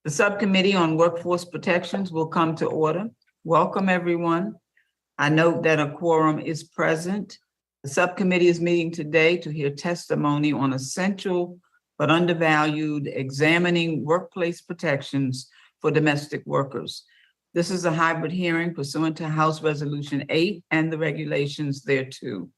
The Subcommittee on Workforce Protections will come to order. Welcome, everyone. I note that a quorum is present. The subcommittee is meeting today to hear testimony on essential but undervalued examining workplace protections for domestic workers. This is a hybrid hearing pursuant to House Resolution 8 and the regulations thereto.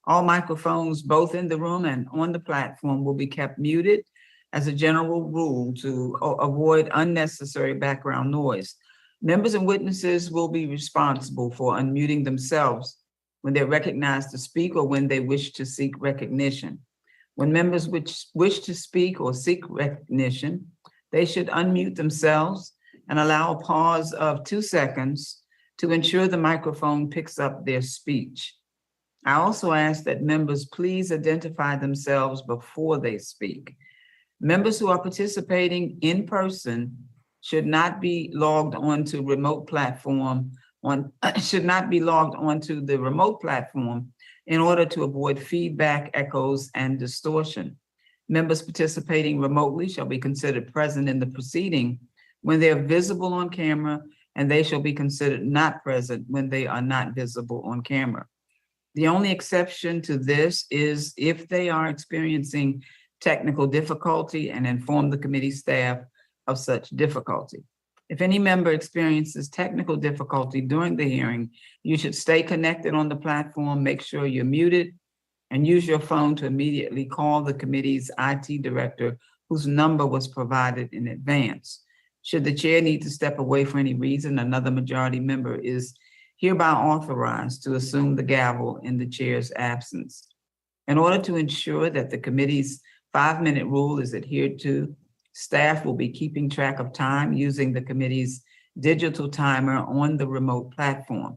All microphones, both in the room and on the platform, will be kept muted as a general rule to avoid unnecessary background noise. Members and witnesses will be responsible for unmuting themselves when they're recognized to speak or when they wish to seek recognition. When members wish to speak or seek recognition, they should unmute themselves and allow a pause of 2 seconds to ensure the microphone picks up their speech. I also ask that members please identify themselves before they speak. Members who are participating in person should not be logged onto the remote platform in order to avoid feedback, echoes, and distortion. Members participating remotely shall be considered present in the proceeding when they are visible on camera, and they shall be considered not present when they are not visible on camera. The only exception to this is if they are experiencing technical difficulty and inform the committee staff of such difficulty. If any member experiences technical difficulty during the hearing, you should stay connected on the platform, make sure you're muted, and use your phone to immediately call the committee's IT director, whose number was provided in advance. Should the chair need to step away for any reason, another majority member is hereby authorized to assume the gavel in the chair's absence. In order to ensure that the committee's 5-minute rule is adhered to, staff will be keeping track of time using the committee's digital timer on the remote platform.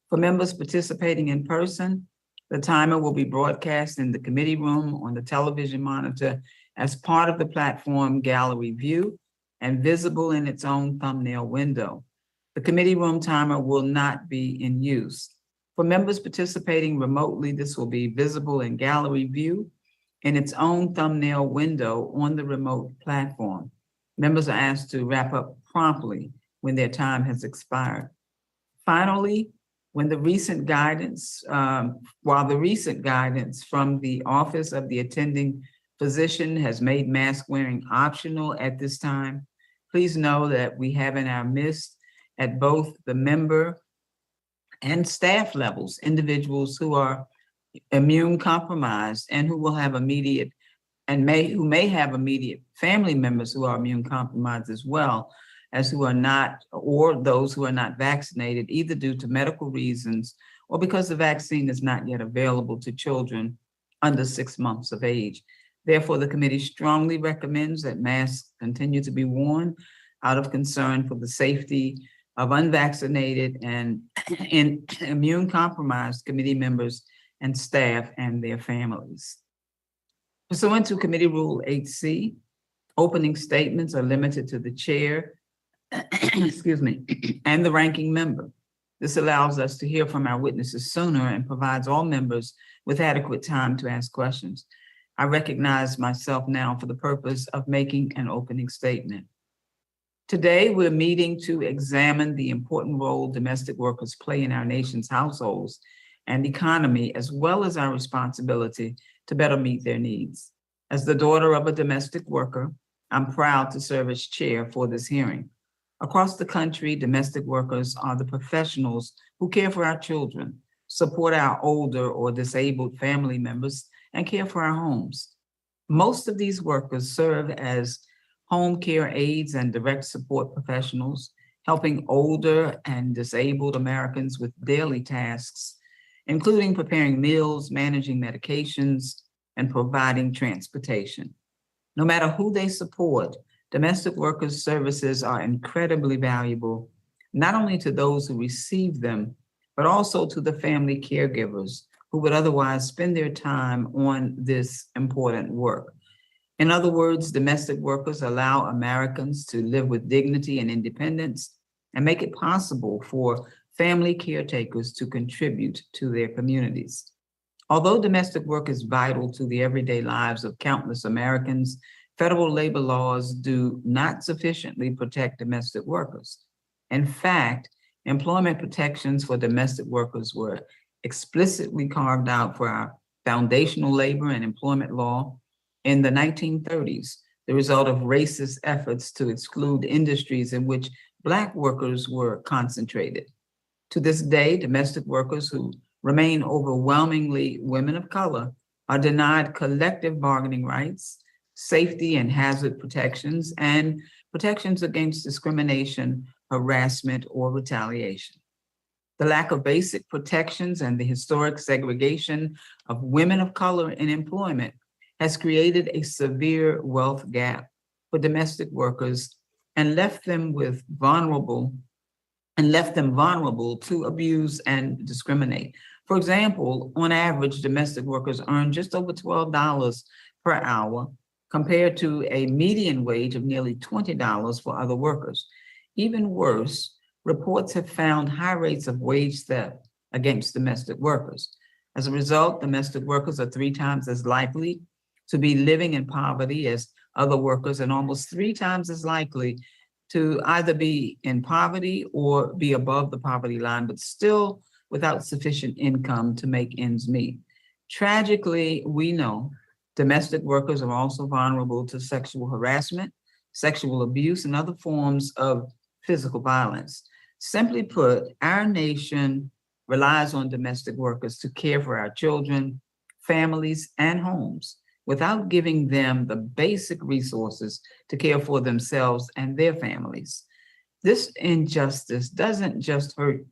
For members participating in person, the timer will be broadcast in the committee room on the television monitor as part of the platform gallery view and visible in its own thumbnail window. The committee room timer will not be in use. For members participating remotely, this will be visible in gallery view in its own thumbnail window on the remote platform. Members are asked to wrap up promptly when their time has expired. Finally, while the recent guidance from the Office of the Attending Physician has made mask wearing optional at this time, please know that we have in our midst at both the member and staff levels, individuals who are immune compromised and who may have immediate family members who are immune compromised as well as who are not, or those who are not vaccinated, either due to medical reasons or because the vaccine is not yet available to children under 6 months of age. Therefore, the committee strongly recommends that masks continue to be worn out of concern for the safety of unvaccinated and immune compromised committee members and staff and their families. Pursuant to Committee Rule 8C, opening statements are limited to the chair, and the ranking member. This allows us to hear from our witnesses sooner and provides all members with adequate time to ask questions. I recognize myself now for the purpose of making an opening statement. Today, we're meeting to examine the important role domestic workers play in our nation's households and economy, as well as our responsibility to better meet their needs. As the daughter of a domestic worker, I'm proud to serve as chair for this hearing. Across the country, domestic workers are the professionals who care for our children, support our older or disabled family members, and care for our homes. Most of these workers serve as home care aides and direct support professionals, helping older and disabled Americans with daily tasks, including preparing meals, managing medications, and providing transportation. No matter who they support, domestic workers' services are incredibly valuable, not only to those who receive them, but also to the family caregivers who would otherwise spend their time on this important work. In other words, domestic workers allow Americans to live with dignity and independence and make it possible for family caretakers to contribute to their communities. Although domestic work is vital to the everyday lives of countless Americans, federal labor laws do not sufficiently protect domestic workers. In fact, employment protections for domestic workers were explicitly carved out for our foundational labor and employment law in the 1930s, the result of racist efforts to exclude industries in which Black workers were concentrated. To this day, domestic workers who remain overwhelmingly women of color are denied collective bargaining rights, safety and hazard protections, and protections against discrimination, harassment, or retaliation. The lack of basic protections and the historic segregation of women of color in employment has created a severe wealth gap for domestic workers and left them vulnerable to abuse and discriminate. For example, on average, domestic workers earn just over $12 per hour compared to a median wage of nearly $20 for other workers. Even worse, reports have found high rates of wage theft against domestic workers. As a result, domestic workers are 3 times as likely to be living in poverty as other workers and almost 3 times as likely to either be in poverty or be above the poverty line, but still without sufficient income to make ends meet. Tragically, we know domestic workers are also vulnerable to sexual harassment, sexual abuse, and other forms of physical violence. Simply put, our nation relies on domestic workers to care for our children, families, and homes without giving them the basic resources to care for themselves and their families. This injustice doesn't just hurt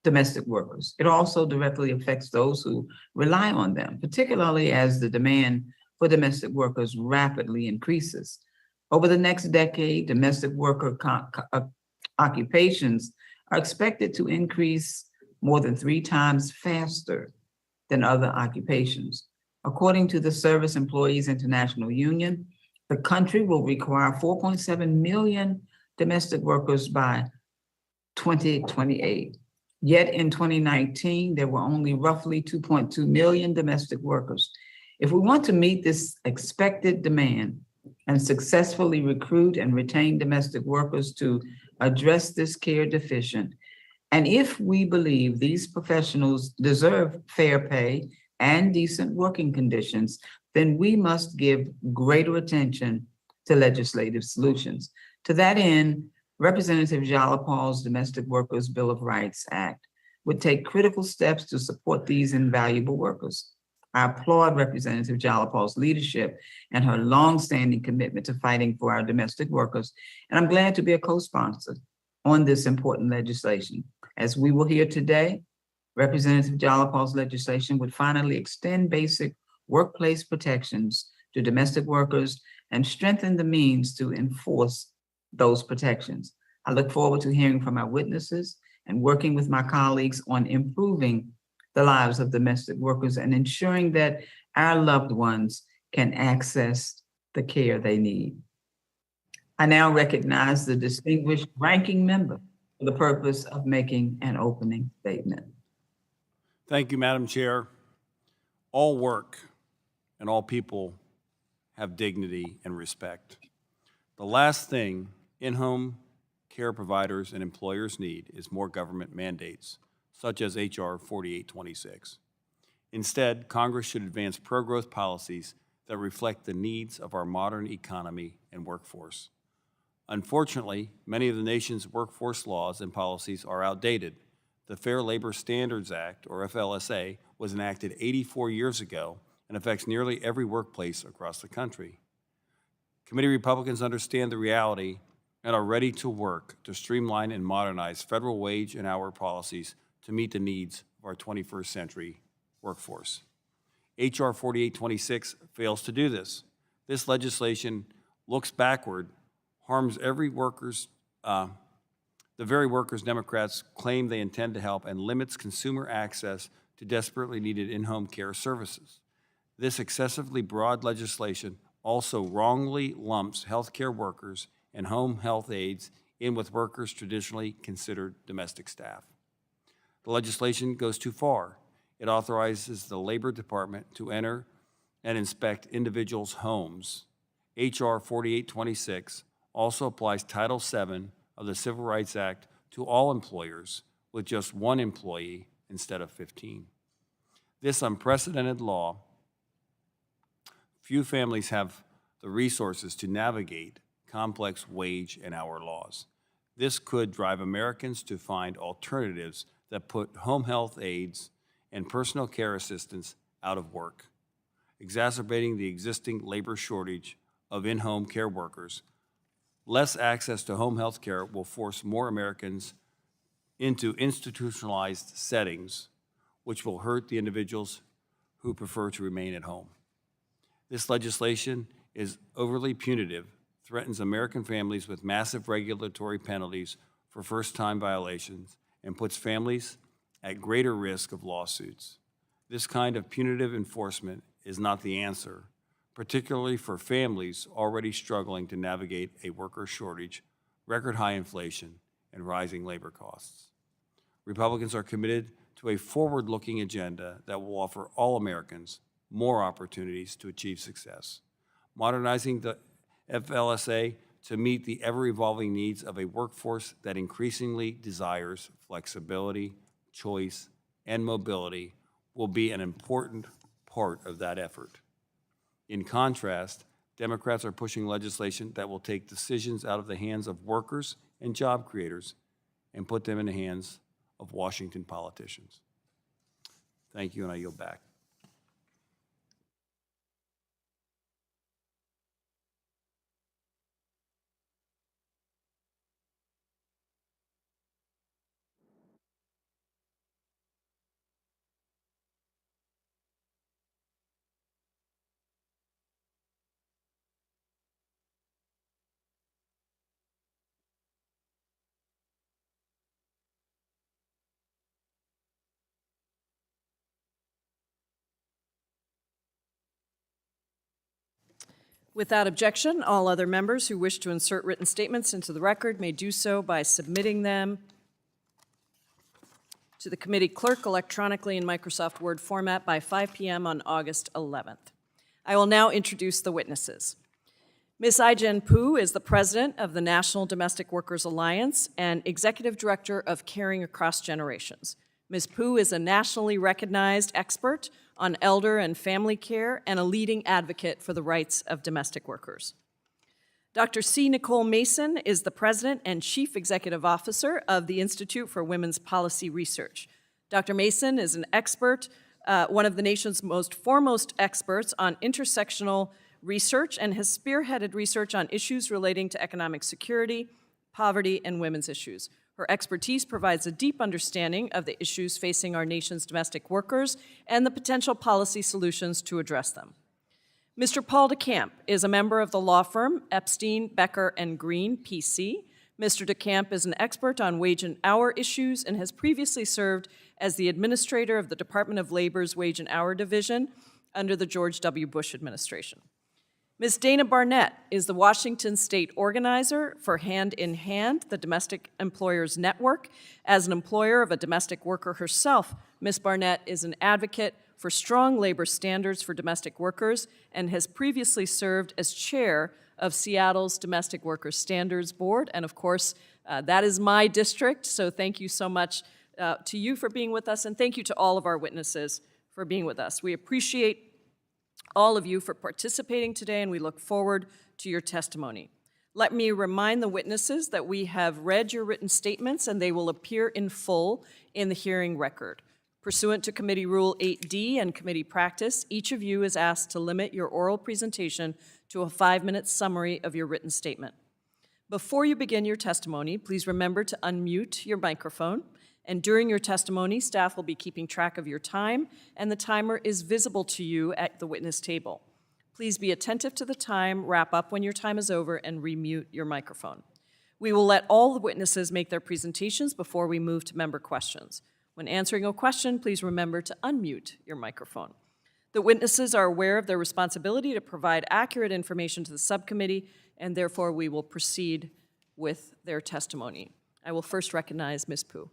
domestic workers. It also directly affects those who rely on them, particularly as the demand for domestic workers rapidly increases. Over the next decade, domestic worker occupations are expected to increase more than 3 times faster than other occupations. According to the Service Employees International Union, the country will require 4.7 million domestic workers by 2028. Yet in 2019, there were only roughly 2.2 million domestic workers. If we want to meet this expected demand and successfully recruit and retain domestic workers to address this care deficit, And if we believe these professionals deserve fair pay and decent working conditions, then we must give greater attention to legislative solutions. To that end, Representative Jalapal's Domestic Workers Bill of Rights Act would take critical steps to support these invaluable workers. I applaud Representative Jalapal's leadership and her longstanding commitment to fighting for our domestic workers, and I'm glad to be a co-sponsor on this important legislation. As we will hear today, Representative Jalapal's legislation would finally extend basic workplace protections to domestic workers and strengthen the means to enforce those protections. I look forward to hearing from our witnesses and working with my colleagues on improving the lives of domestic workers and ensuring that our loved ones can access the care they need. I now recognize the distinguished ranking member for the purpose of making an opening statement. Thank you, Madam Chair. All work and all people have dignity and respect. The last thing in-home care providers and employers need is more government mandates, such as H.R. 4826. Instead, Congress should advance pro-growth policies that reflect the needs of our modern economy and workforce. Unfortunately, many of the nation's workforce laws and policies are outdated. The Fair Labor Standards Act, or FLSA, was enacted 84 years ago and affects nearly every workplace across the country. Committee Republicans understand the reality and are ready to work to streamline and modernize federal wage and hour policies to meet the needs of our 21st century workforce. H.R. 4826 fails to do this. This legislation looks backward, harms every workers, the very workers Democrats claim they intend to help, and limits consumer access to desperately needed in-home care services. This excessively broad legislation also wrongly lumps healthcare workers and home health aides in with workers traditionally considered domestic staff. The legislation goes too far. It authorizes the Labor Department to enter and inspect individuals' homes. H.R. 4826 also applies Title VII of the Civil Rights Act to all employers with just one employee instead of 15. This unprecedented law, few families have the resources to navigate complex wage and hour laws. This could drive Americans to find alternatives that put home health aides and personal care assistants out of work, exacerbating the existing labor shortage of in-home care workers. Less access to home health care will force more Americans into institutionalized settings, which will hurt the individuals who prefer to remain at home. This legislation is overly punitive, threatens American families with massive regulatory penalties for first-time violations, and puts families at greater risk of lawsuits. This kind of punitive enforcement is not the answer, particularly for families already struggling to navigate a worker shortage, record high inflation, and rising labor costs. Republicans are committed to a forward-looking agenda that will offer all Americans more opportunities to achieve success. Modernizing the FLSA to meet the ever-evolving needs of a workforce that increasingly desires flexibility, choice, and mobility will be an important part of that effort. In contrast, Democrats are pushing legislation that will take decisions out of the hands of workers and job creators and put them in the hands of Washington politicians. Thank you, and I yield back. Without objection, all other members who wish to insert written statements into the record may do so by submitting them to the committee clerk electronically in Microsoft Word format by 5 p.m. on August 11th. I will now introduce the witnesses. Ms. Ai-jen Poo is the president of the National Domestic Workers Alliance and executive director of Caring Across Generations. Ms. Poo is a nationally recognized expert on elder and family care and a leading advocate for the rights of domestic workers. Dr. C. Nicole Mason is the president and chief executive officer of the Institute for Women's Policy Research. Dr. Mason is an expert, one of the nation's most foremost experts on intersectional research, and has spearheaded research on issues relating to economic security, poverty, and women's issues. Her expertise provides a deep understanding of the issues facing our nation's domestic workers and the potential policy solutions to address them. Mr. Paul Decamp is a member of the law firm Epstein, Becker & Green, PC. Mr. Decamp is an expert on wage and hour issues and has previously served as the administrator of the Department of Labor's Wage and Hour Division under the George W. Bush administration. Ms. Dana Barnett is the Washington State organizer for Hand in Hand, the Domestic Employers Network. As an employer of a domestic worker herself, Ms. Barnett is an advocate for strong labor standards for domestic workers and has previously served as chair of Seattle's Domestic Workers Standards Board. And of course, that is my district, so thank you so much to you for being with us, and thank you to all of our witnesses for being with us. We appreciate all of you for participating today, and we look forward to your testimony. Let me remind the witnesses that we have read your written statements, and they will appear in full in the hearing record. Pursuant to Committee Rule 8D and committee practice, each of you is asked to limit your oral presentation to a 5-minute summary of your written statement. Before you begin your testimony, please remember to unmute your microphone. And during your testimony, staff will be keeping track of your time, and the timer is visible to you at the witness table. Please be attentive to the time, wrap up when your time is over, and remute your microphone. We will let all the witnesses make their presentations before we move to member questions. When answering a question, please remember to unmute your microphone. The witnesses are aware of their responsibility to provide accurate information to the subcommittee, and therefore we will proceed with their testimony. I will first recognize Ms. Poo.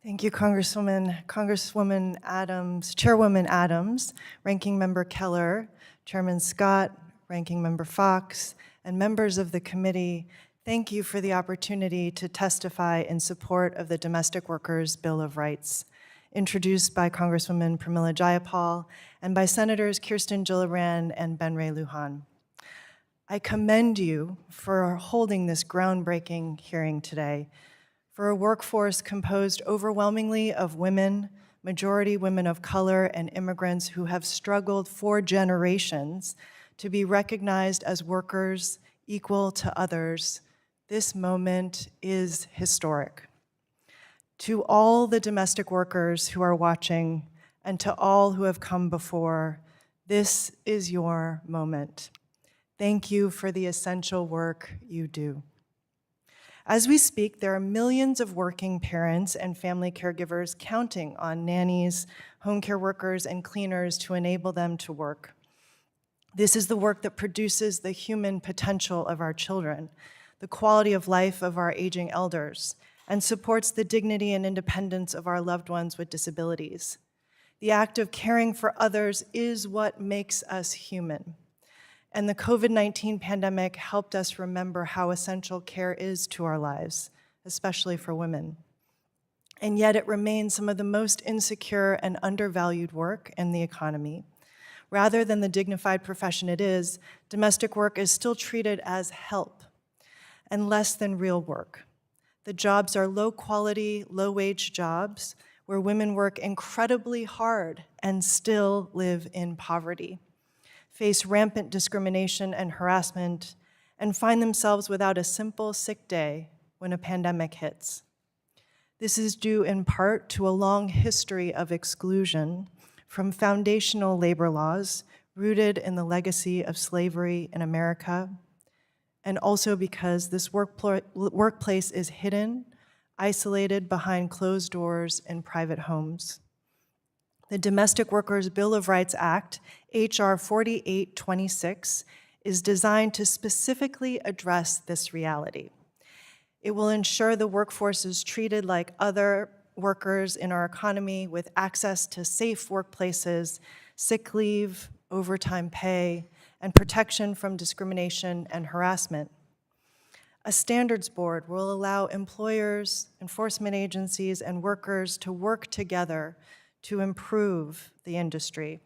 Thank you, Congresswoman Adams, Chairwoman Adams, Ranking Member Keller, Chairman Scott, Ranking Member Fox, and members of the committee. Thank you for the opportunity to testify in support of the Domestic Workers' Bill of Rights, introduced by Congresswoman Pramila Jayapal and by Senators Kirsten Gillibrand and Ben Ray Lujan. I commend you for holding this groundbreaking hearing today for a workforce composed overwhelmingly of women, majority women of color, and immigrants who have struggled for generations to be recognized as workers equal to others. This moment is historic. To all the domestic workers who are watching and to all who have come before, this is your moment. Thank you for the essential work you do. As we speak, there are millions of working parents and family caregivers counting on nannies, home care workers, and cleaners to enable them to work. This is the work that produces the human potential of our children, the quality of life of our aging elders, and supports the dignity and independence of our loved ones with disabilities. The act of caring for others is what makes us human. And the COVID-19 pandemic helped us remember how essential care is to our lives, especially for women. And yet it remains some of the most insecure and undervalued work in the economy. Rather than the dignified profession it is, domestic work is still treated as help and less than real work. The jobs are low-quality, low-wage jobs where women work incredibly hard and still live in poverty, face rampant discrimination and harassment, and find themselves without a simple sick day when a pandemic hits. This is due in part to a long history of exclusion from foundational labor laws rooted in the legacy of slavery in America, and also because this workplace is hidden, isolated behind closed doors in private homes. The Domestic Workers' Bill of Rights Act, H.R. 4826, is designed to specifically address this reality. It will ensure the workforce is treated like other workers in our economy with access to safe workplaces, sick leave, overtime pay, and protection from discrimination and harassment. A standards board will allow employers, enforcement agencies, and workers to work together to improve the industry.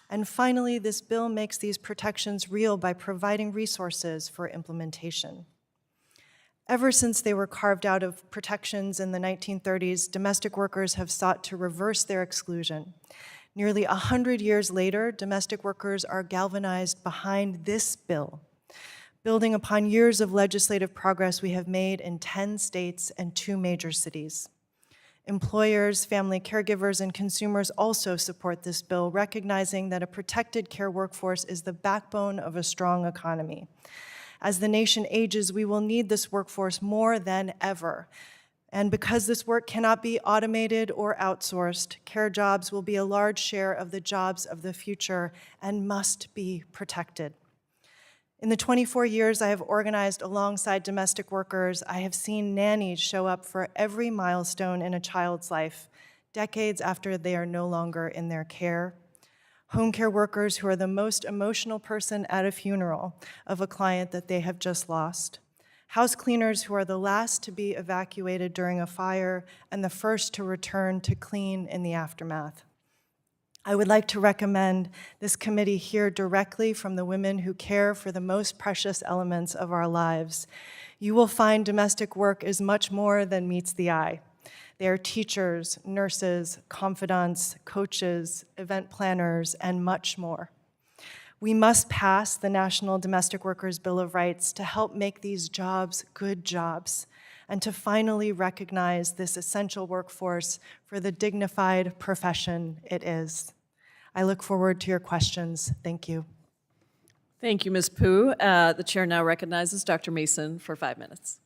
And finally, this bill makes these protections real by providing resources for implementation. Ever since they were carved out of protections in the 1930s, domestic workers have sought to reverse their exclusion. Nearly 100 years later, domestic workers are galvanized behind this bill, building upon years of legislative progress we have made in 10 states and 2 major cities. Employers, family caregivers, and consumers also support this bill, recognizing that a protected care workforce is the backbone of a strong economy. As the nation ages, we will need this workforce more than ever. And because this work cannot be automated or outsourced, care jobs will be a large share of the jobs of the future and must be protected. In the 24 years I have organized alongside domestic workers, I have seen nannies show up for every milestone in a child's life, decades after they are no longer in their care. Home care workers who are the most emotional person at a funeral of a client that they have just lost. House cleaners who are the last to be evacuated during a fire and the first to return to clean in the aftermath. I would like to recommend this committee hear directly from the women who care for the most precious elements of our lives. You will find domestic work is much more than meets the eye. They are teachers, nurses, confidants, coaches, event planners, and much more. We must pass the National Domestic Workers Bill of Rights to help make these jobs good jobs, and to finally recognize this essential workforce for the dignified profession it is. I look forward to your questions. Thank you. Thank you, Ms. Pooh. The chair now recognizes Dr. Mason for 5 minutes.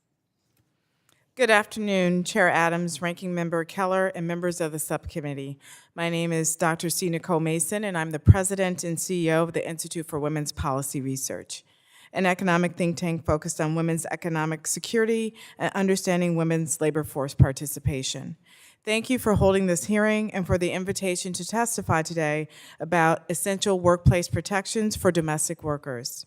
Good afternoon, Chair Adams, Ranking Member Keller, and members of the subcommittee. My name is Dr. C. Nicole Mason, and I'm the President and CEO of the Institute for Women's Policy Research, an economic think tank focused on women's economic security and understanding women's labor force participation. Thank you for holding this hearing and for the invitation to testify today about essential workplace protections for domestic workers.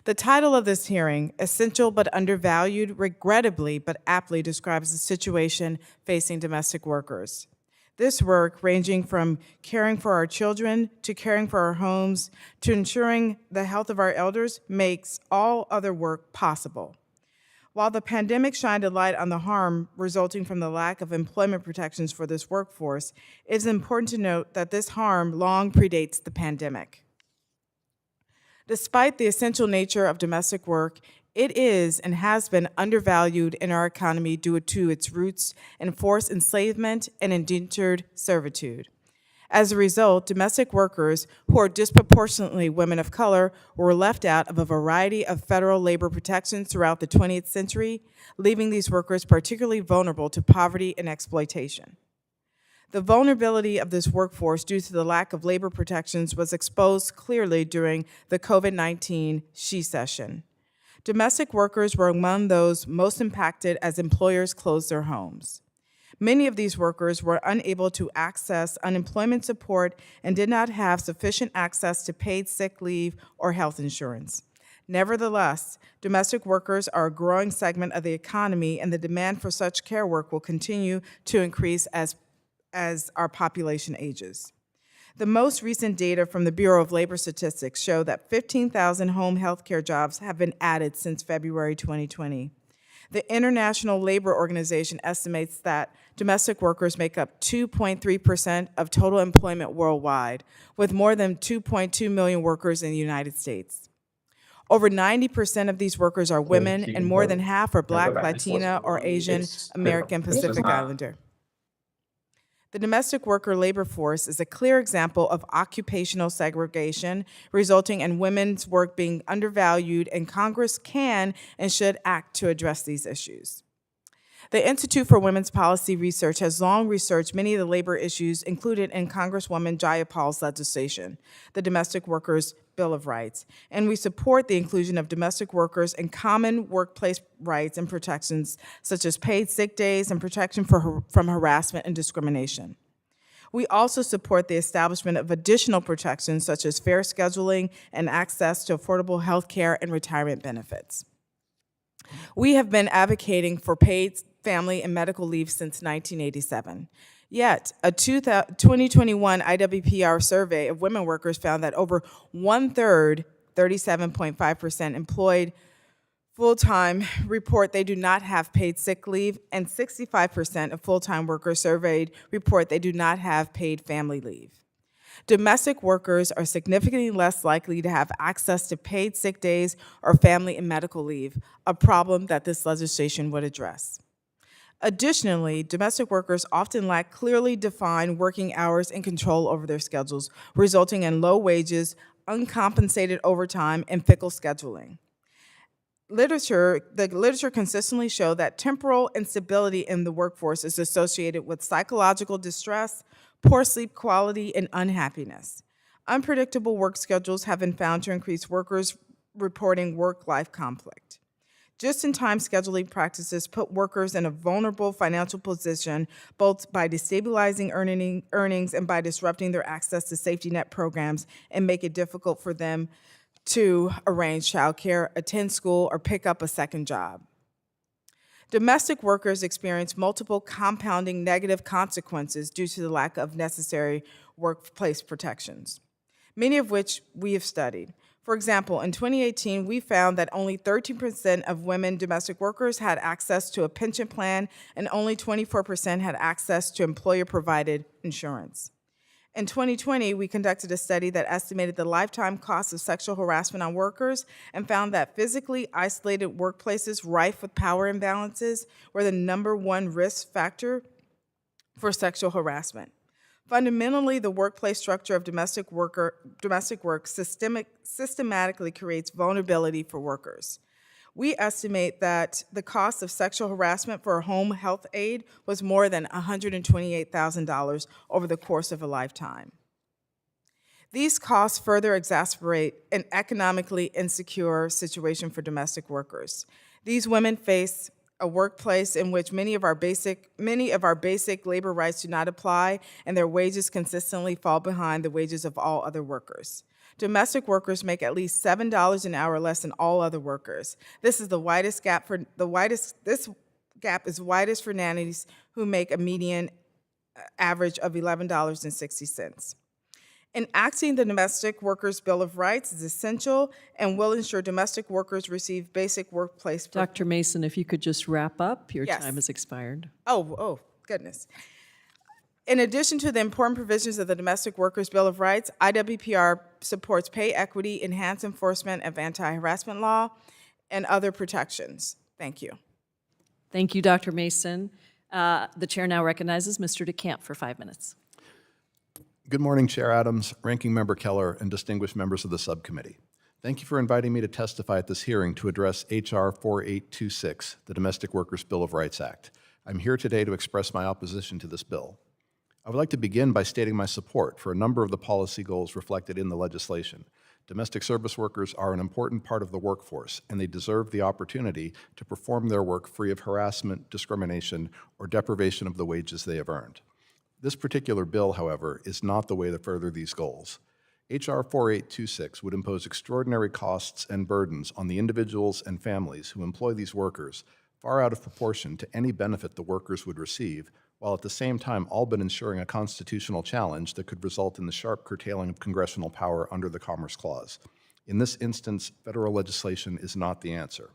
The title of this hearing, Essential but Undervalued, regrettably but aptly describes the situation facing domestic workers. This work, ranging from caring for our children to caring for our homes to ensuring the health of our elders, makes all other work possible. While the pandemic shined a light on the harm resulting from the lack of employment protections for this workforce, it is important to note that this harm long predates the pandemic. Despite the essential nature of domestic work, it is and has been undervalued in our economy due to its roots in forced enslavement and indentured servitude. As a result, domestic workers, who are disproportionately women of color, were left out of a variety of federal labor protections throughout the 20th century, leaving these workers particularly vulnerable to poverty and exploitation. The vulnerability of this workforce due to the lack of labor protections was exposed clearly during the COVID-19 she-session. Domestic workers were among those most impacted as employers closed their homes. Many of these workers were unable to access unemployment support and did not have sufficient access to paid sick leave or health insurance. Nevertheless, domestic workers are a growing segment of the economy, and the demand for such care work will continue to increase as our population ages. The most recent data from the Bureau of Labor Statistics show that 15,000 home health care jobs have been added since February 2020. The International Labor Organization estimates that domestic workers make up 2.3% of total employment worldwide, with more than 2.2 million workers in the United States. Over 90% of these workers are women, and more than half are Black, Latina, or Asian American Pacific Islander. The domestic worker labor force is a clear example of occupational segregation, resulting in women's work being undervalued, and Congress can and should act to address these issues. The Institute for Women's Policy Research has long researched many of the labor issues included in Congresswoman Jayapal's legislation, the Domestic Workers Bill of Rights, and we support the inclusion of domestic workers in common workplace rights and protections such as paid sick days and protection from harassment and discrimination. We also support the establishment of additional protections such as fair scheduling and access to affordable health care and retirement benefits. We have been advocating for paid family and medical leave since 1987. Yet, a 2021 IWPR survey of women workers found that over one-third, 37.5%, employed full-time report they do not have paid sick leave, and 65% of full-time workers surveyed report they do not have paid family leave. Domestic workers are significantly less likely to have access to paid sick days or family and medical leave, a problem that this legislation would address. Additionally, domestic workers often lack clearly defined working hours and control over their schedules, resulting in low wages, uncompensated overtime, and fickle scheduling. The literature consistently shows that temporal instability in the workforce is associated with psychological distress, poor sleep quality, and unhappiness. Unpredictable work schedules have been found to increase workers reporting work-life conflict. Just-in-time scheduling practices put workers in a vulnerable financial position, both by destabilizing earnings and by disrupting their access to safety net programs, and make it difficult for them to arrange childcare, attend school, or pick up a second job. Domestic workers experience multiple compounding negative consequences due to the lack of necessary workplace protections, many of which we have studied. For example, in 2018, we found that only 13% of women domestic workers had access to a pension plan, and only 24% had access to employer-provided insurance. In 2020, we conducted a study that estimated the lifetime cost of sexual harassment on workers and found that physically isolated workplaces rife with power imbalances were the #1 risk factor for sexual harassment. Fundamentally, the workplace structure of domestic work systematically creates vulnerability for workers. We estimate that the cost of sexual harassment for a home health aide was more than $128,000 over the course of a lifetime. These costs further exacerbate an economically insecure situation for domestic workers. These women face a workplace in which many of our basic labor rights do not apply, and their wages consistently fall behind the wages of all other workers. Domestic workers make at least $7 an hour less than all other workers. This gap is widest for nannies who make a median average of $11.60. Enacting the Domestic Workers Bill of Rights is essential and will ensure domestic workers receive basic workplace. Dr. Mason, if you could just wrap up, your Yes. time has expired. Oh, goodness. In addition to the important provisions of the Domestic Workers Bill of Rights, IWPR supports pay equity, enhanced enforcement of anti-harassment law, and other protections. Thank you. Thank you, Dr. Mason. The chair now recognizes Mr. Decamp for 5 minutes. Good morning, Chair Adams, Ranking Member Keller, and distinguished members of the subcommittee. Thank you for inviting me to testify at this hearing to address H.R. 4826, the Domestic Workers Bill of Rights Act. I'm here today to express my opposition to this bill. I would like to begin by stating my support for a number of the policy goals reflected in the legislation. Domestic service workers are an important part of the workforce, and they deserve the opportunity to perform their work free of harassment, discrimination, or deprivation of the wages they have earned. This particular bill, however, is not the way to further these goals. H.R. 4826 would impose extraordinary costs and burdens on the individuals and families who employ these workers, far out of proportion to any benefit the workers would receive, while at the same time all but ensuring a constitutional challenge that could result in the sharp curtailing of congressional power under the Commerce Clause. In this instance, federal legislation is not the answer.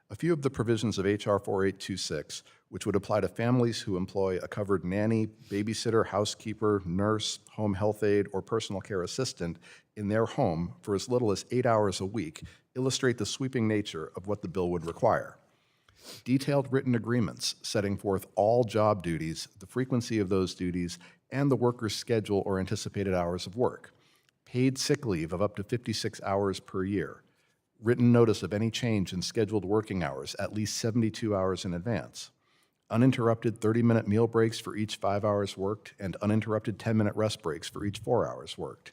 A few of the provisions of H.R. 4826, which would apply to families who employ a covered nanny, babysitter, housekeeper, nurse, home health aide, or personal care assistant in their home for as little as 8 hours a week, illustrate the sweeping nature of what the bill would require. Detailed written agreements setting forth all job duties, the frequency of those duties, and the worker's schedule or anticipated hours of work. Paid sick leave of up to 56 hours per year. Written notice of any change in scheduled working hours at least 72 hours in advance. Uninterrupted 30-minute meal breaks for each 5 hours worked, and uninterrupted 10-minute rest breaks for each 4 hours worked.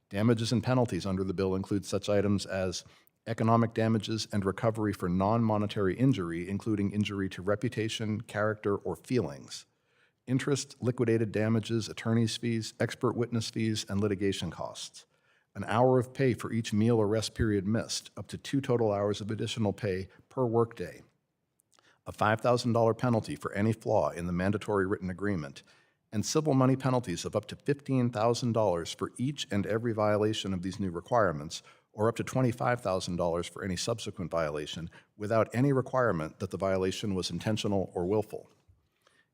Damages and penalties under the bill include such items as economic damages and recovery for non-monetary injury, including injury to reputation, character, or feelings. interest, liquidated damages, attorney's fees, expert witness fees, and litigation costs. An hour of pay for each meal or rest period missed, up to 2 total hours of additional pay per workday. A $5,000 penalty for any flaw in the mandatory written agreement, and civil money penalties of up to $15,000 for each and every violation of these new requirements, or up to $25,000 for any subsequent violation, without any requirement that the violation was intentional or willful.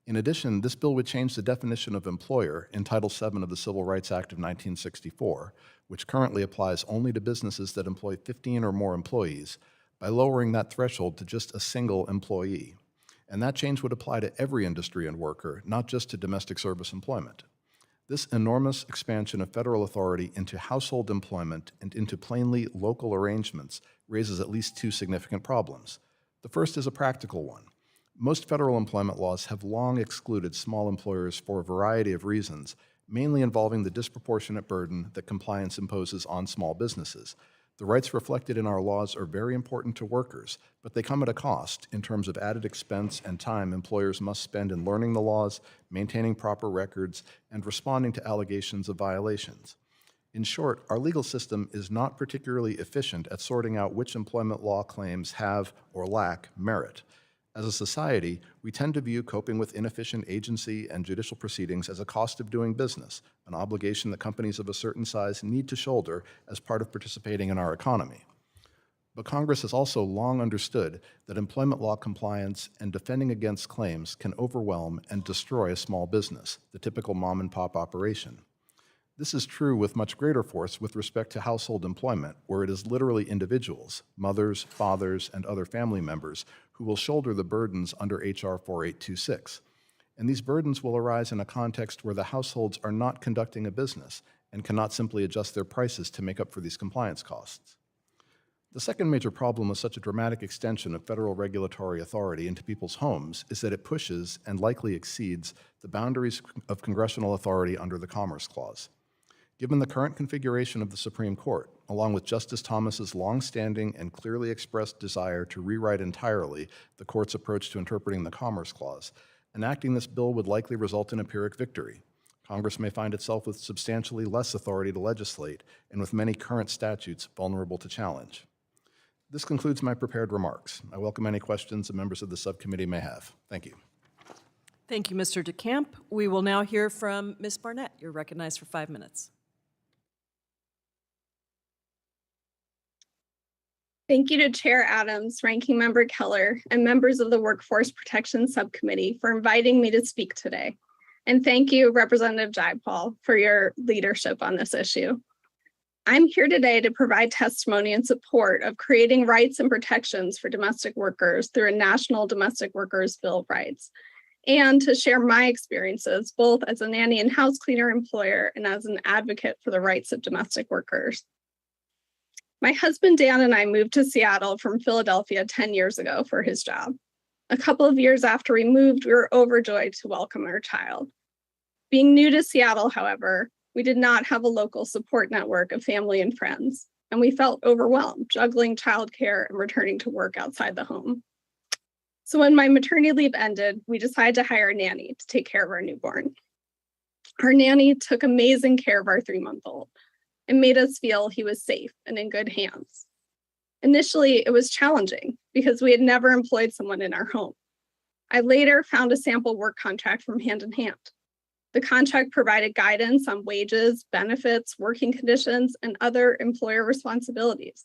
In addition, this bill would change the definition of employer in Title VII of the Civil Rights Act of 1964, which currently applies only to businesses that employ 15 or more employees, by lowering that threshold to just a single employee. And that change would apply to every industry and worker, not just to domestic service employment. This enormous expansion of federal authority into household employment and into plainly local arrangements raises at least 2 significant problems. The first is a practical one. Most federal employment laws have long excluded small employers for a variety of reasons, mainly involving the disproportionate burden that compliance imposes on small businesses. The rights reflected in our laws are very important to workers, but they come at a cost in terms of added expense and time employers must spend in learning the laws, maintaining proper records, and responding to allegations of violations. In short, our legal system is not particularly efficient at sorting out which employment law claims have or lack merit. As a society, we tend to view coping with inefficient agency and judicial proceedings as a cost of doing business, an obligation that companies of a certain size need to shoulder as part of participating in our economy. But Congress has also long understood that employment law compliance and defending against claims can overwhelm and destroy a small business, the typical mom-and-pop operation. This is true with much greater force with respect to household employment, where it is literally individuals, mothers, fathers, and other family members, who will shoulder the burdens under H.R. 4826. And these burdens will arise in a context where the households are not conducting a business and cannot simply adjust their prices to make up for these compliance costs. The second major problem with such a dramatic extension of federal regulatory authority into people's homes is that it pushes and likely exceeds the boundaries of congressional authority under the Commerce Clause. Given the current configuration of the Supreme Court, along with Justice Thomas's longstanding and clearly expressed desire to rewrite entirely the court's approach to interpreting the Commerce Clause, enacting this bill would likely result in a Pyrrhic victory. Congress may find itself with substantially less authority to legislate, and with many current statutes vulnerable to challenge. This concludes my prepared remarks. I welcome any questions that members of the subcommittee may have. Thank you. Thank you, Mr. Decamp. We will now hear from Ms. Barnett. You're recognized for 5 minutes. Thank you to Chair Adams, Ranking Member Keller, and members of the Workforce Protection Subcommittee for inviting me to speak today. And thank you, Representative Jayapal, for your leadership on this issue. I'm here today to provide testimony in support of creating rights and protections for domestic workers through a National Domestic Workers Bill of Rights, and to share my experiences both as a nanny and house cleaner employer and as an advocate for the rights of domestic workers. My husband, Dan, and I moved to Seattle from Philadelphia 10 years ago for his job. A couple of years after we moved, we were overjoyed to welcome our child. Being new to Seattle, however, we did not have a local support network of family and friends, and we felt overwhelmed juggling childcare and returning to work outside the home. So when my maternity leave ended, we decided to hire a nanny to take care of our newborn. Our nanny took amazing care of our 3-month-old. And made us feel he was safe and in good hands. Initially, it was challenging because we had never employed someone in our home. I later found a sample work contract from Hand in Hand. The contract provided guidance on wages, benefits, working conditions, and other employer responsibilities.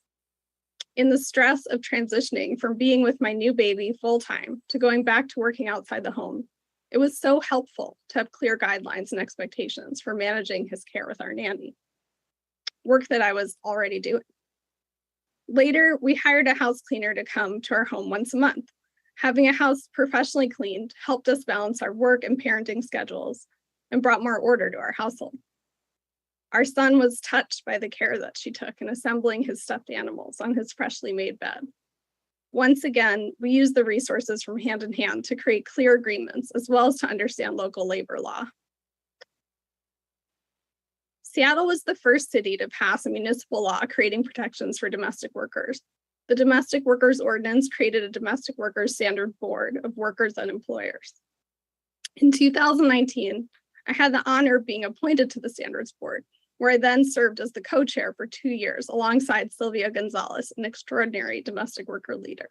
In the stress of transitioning from being with my new baby full-time to going back to working outside the home, it was so helpful to have clear guidelines and expectations for managing his care with our nanny. Work that I was already doing. Later, we hired a house cleaner to come to our home once a month. Having a house professionally cleaned helped us balance our work and parenting schedules and brought more order to our household. Our son was touched by the care that she took in assembling his stuffed animals on his freshly made bed. Once again, we used the resources from Hand in Hand to create clear agreements as well as to understand local labor law. Seattle was the first city to pass a municipal law creating protections for domestic workers. The Domestic Workers Ordinance created a Domestic Workers Standard Board of workers and employers. In 2019, I had the honor of being appointed to the Standards Board, where I then served as the co-chair for 2 years alongside Sylvia Gonzalez, an extraordinary domestic worker leader.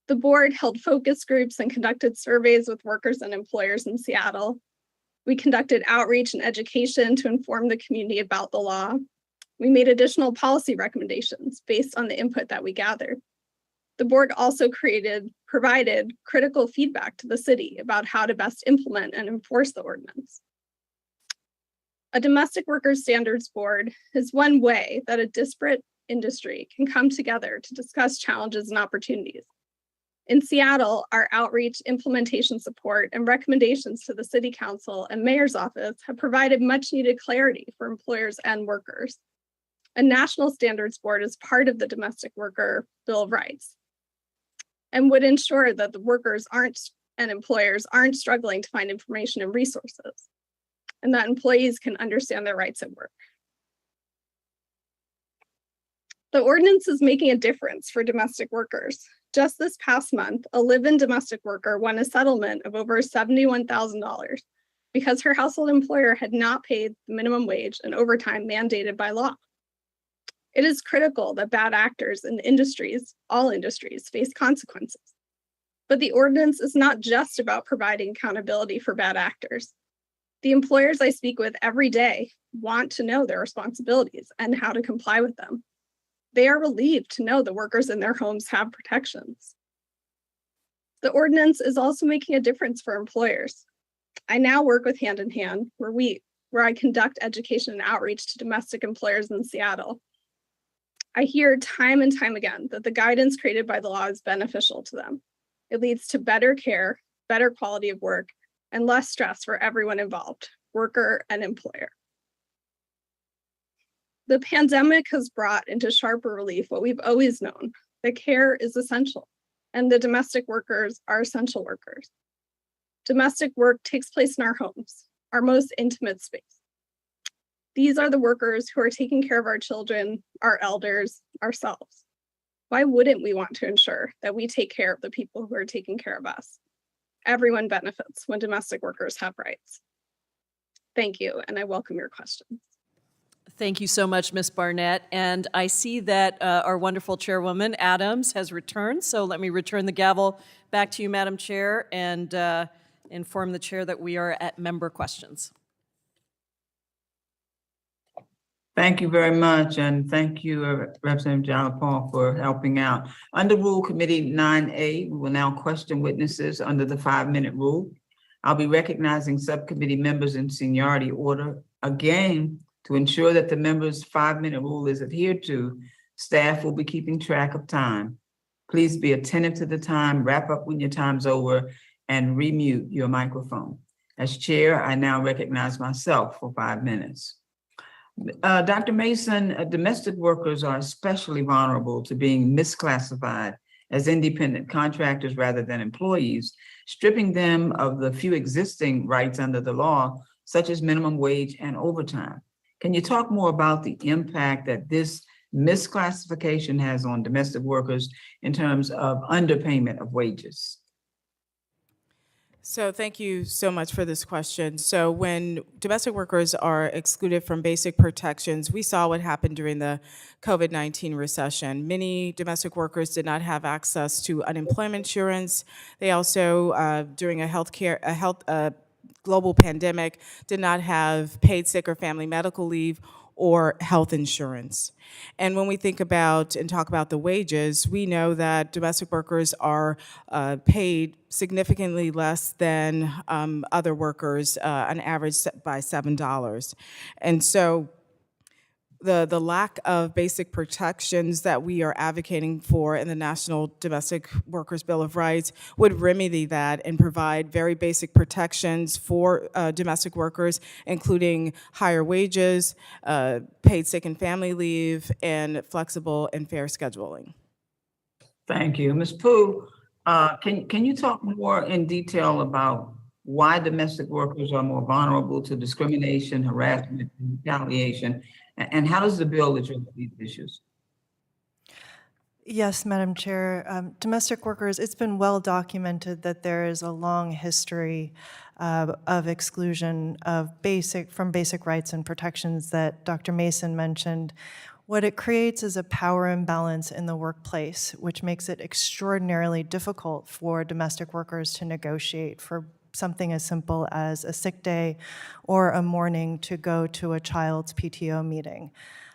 The board held focus groups and conducted surveys with workers and employers in Seattle. We conducted outreach and education to inform the community about the law. We made additional policy recommendations based on the input that we gathered. The board also provided critical feedback to the city about how to best implement and enforce the ordinance. A domestic workers standards board is one way that a disparate industry can come together to discuss challenges and opportunities. In Seattle, our outreach, implementation support, and recommendations to the City Council and Mayor's office have provided much needed clarity for employers and workers. A national standards board is part of the Domestic Worker Bill of Rights and would ensure that the workers and employers aren't struggling to find information and resources, and that employees can understand their rights at work. The ordinance is making a difference for domestic workers. Just this past month, a live-in domestic worker won a settlement of over $71,000 because her household employer had not paid the minimum wage and overtime mandated by law. It is critical that bad actors in industries, all industries, face consequences. But the ordinance is not just about providing accountability for bad actors. The employers I speak with every day want to know their responsibilities and how to comply with them. They are relieved to know the workers in their homes have protections. The ordinance is also making a difference for employers. I now work with Hand in Hand, where I conduct education and outreach to domestic employers in Seattle. I hear time and time again that the guidance created by the law is beneficial to them. It leads to better care, better quality of work, and less stress for everyone involved, worker and employer. The pandemic has brought into sharper relief what we've always known, that care is essential, and the domestic workers are essential workers. Domestic work takes place in our homes, our most intimate space. These are the workers who are taking care of our children, our elders, ourselves. Why wouldn't we want to ensure that we take care of the people who are taking care of us? Everyone benefits when domestic workers have rights. Thank you, and I welcome your questions. Thank you so much, Ms. Barnett. And I see that our wonderful Chairwoman Adams has returned, so let me return the gavel back to you, Madam Chair, and inform the Chair that we are at member questions. Thank you very much, and thank you, Representative John Paul, for helping out. Under Rule Committee 9A, we will now question witnesses under the 5-minute rule. I'll be recognizing subcommittee members in seniority order. Again, to ensure that the members' 5-minute rule is adhered to, staff will be keeping track of time. Please be attentive to the time, wrap up when your time's over, and remute your microphone. As chair, I now recognize myself for 5 minutes. Dr. Mason, domestic workers are especially vulnerable to being misclassified as independent contractors rather than employees, stripping them of the few existing rights under the law, such as minimum wage and overtime. Can you talk more about the impact that this misclassification has on domestic workers in terms of underpayment of wages? So thank you so much for this question. So when domestic workers are excluded from basic protections, we saw what happened during the COVID-19 recession. Many domestic workers did not have access to unemployment insurance. They also, during a global pandemic, did not have paid sick or family medical leave or health insurance. And when we think about and talk about the wages, we know that domestic workers are paid significantly less than other workers, on average by $7. And so the lack of basic protections that we are advocating for in the National Domestic Workers Bill of Rights would remedy that and provide very basic protections for domestic workers, including higher wages, paid sick and family leave, and flexible and fair scheduling. Thank you. Ms. Pooh, can you talk more in detail about why domestic workers are more vulnerable to discrimination, harassment, and retaliation, and how does the bill address these issues? Yes, Madam Chair. Domestic workers, it's been well documented that there is a long history of exclusion from basic rights and protections that Dr. Mason mentioned. What it creates is a power imbalance in the workplace, which makes it extraordinarily difficult for domestic workers to negotiate for something as simple as a sick day or a morning to go to a child's PTO meeting.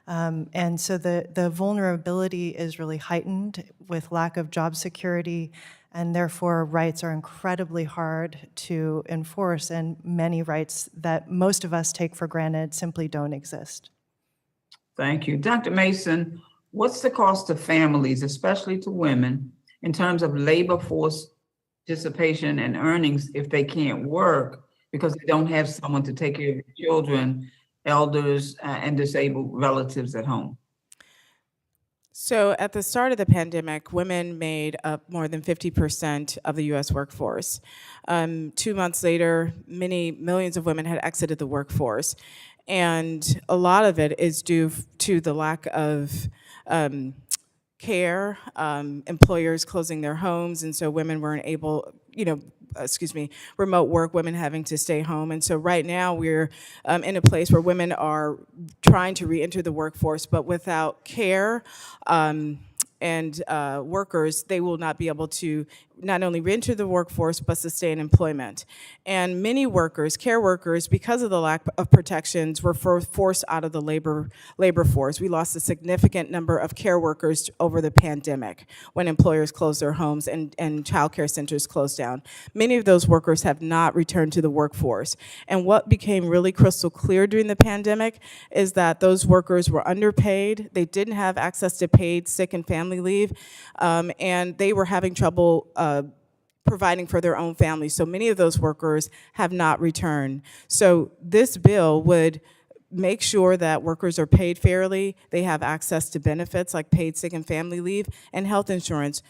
And so the vulnerability is really heightened with lack of job security, and therefore rights are incredibly hard to enforce, and many rights that most of us take for granted simply don't exist. Thank you. Dr. Mason, what's the cost to families, especially to women, in terms of labor force participation and earnings if they can't work because they don't have someone to take care of their children, elders, and disabled relatives at home? So at the start of the pandemic, women made up more than 50% of the U.S. workforce. 2 months later, millions of women had exited the workforce. And a lot of it is due to the lack of care, employers closing their homes, and so women weren't able, remote work, women having to stay home. And so right now we're in a place where women are trying to re-enter the workforce, but without care and workers, they will not be able to not only re-enter the workforce, but sustain employment. And many workers, care workers, because of the lack of protections, were forced out of the labor force. We lost a significant number of care workers over the pandemic when employers closed their homes and child care centers closed down. Many of those workers have not returned to the workforce. And what became really crystal clear during the pandemic is that those workers were underpaid, they didn't have access to paid sick and family leave, and they were having trouble providing for their own families. So many of those workers have not returned. So this bill would make sure that workers are paid fairly, they have access to benefits like paid sick and family leave and health insurance,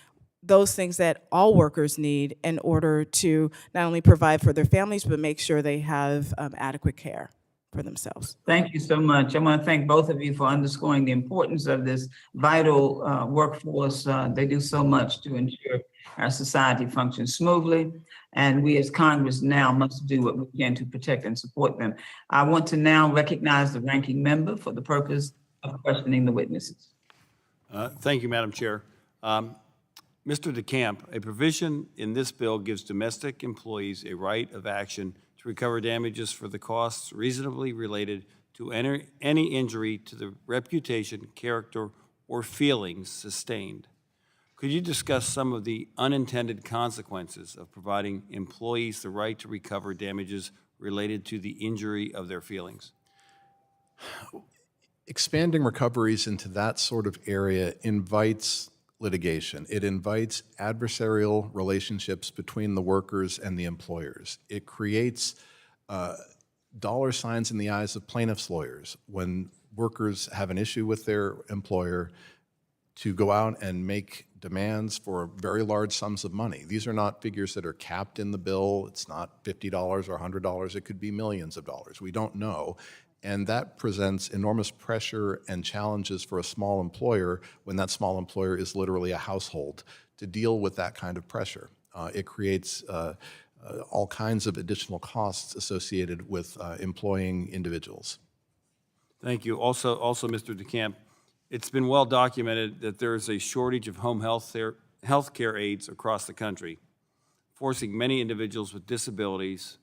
those things that all workers need in order to not only provide for their families, but make sure they have adequate care for themselves. Thank you so much. I want to thank both of you for underscoring the importance of this vital workforce. They do so much to ensure our society functions smoothly, and we as Congress now must do what we can to protect and support them. I want to now recognize the ranking member for the purpose of questioning the witnesses. Thank you, Madam Chair. Mr. Decamp, a provision in this bill gives domestic employees a right of action to recover damages for the costs reasonably related to any injury to the reputation, character, or feelings sustained. Could you discuss some of the unintended consequences of providing employees the right to recover damages related to the injury of their feelings? Expanding recoveries into that sort of area invites litigation. It invites adversarial relationships between the workers and the employers. It creates dollar signs in the eyes of plaintiffs' lawyers when workers have an issue with their employer to go out and make demands for very large sums of money. These are not figures that are capped in the bill. It's not $50 or $100. It could be millions of dollars. We don't know. And that presents enormous pressure and challenges for a small employer when that small employer is literally a household to deal with that kind of pressure. It creates all kinds of additional costs associated with employing individuals. Thank you. Also, Mr. Decamp, it's been well documented that there is a shortage of home health care aides across the country, forcing many individuals with disabilities,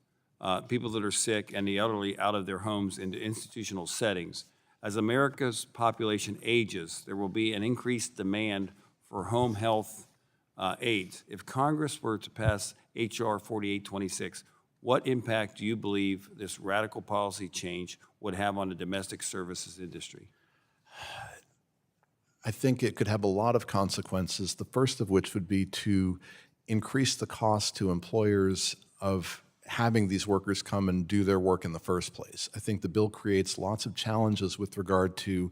people that are sick, and the elderly out of their homes into institutional settings. As America's population ages, there will be an increased demand for home health aides. If Congress were to pass H.R. 4826, what impact do you believe this radical policy change would have on the domestic services industry? I think it could have a lot of consequences, the first of which would be to increase the cost to employers of having these workers come and do their work in the first place. I think the bill creates lots of challenges with regard to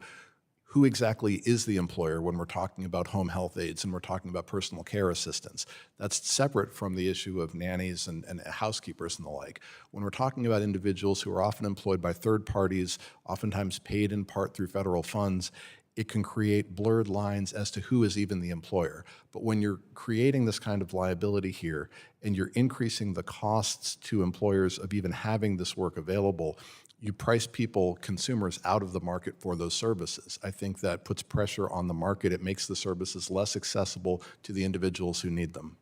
who exactly is the employer when we're talking about home health aides and we're talking about personal care assistants. That's separate from the issue of nannies and housekeepers and the like. When we're talking about individuals who are often employed by third parties, oftentimes paid in part through federal funds, it can create blurred lines as to who is even the employer. But when you're creating this kind of liability here and you're increasing the costs to employers of even having this work available, you price people, consumers, out of the market for those services. I think that puts pressure on the market. It makes the services less accessible to the individuals who need them.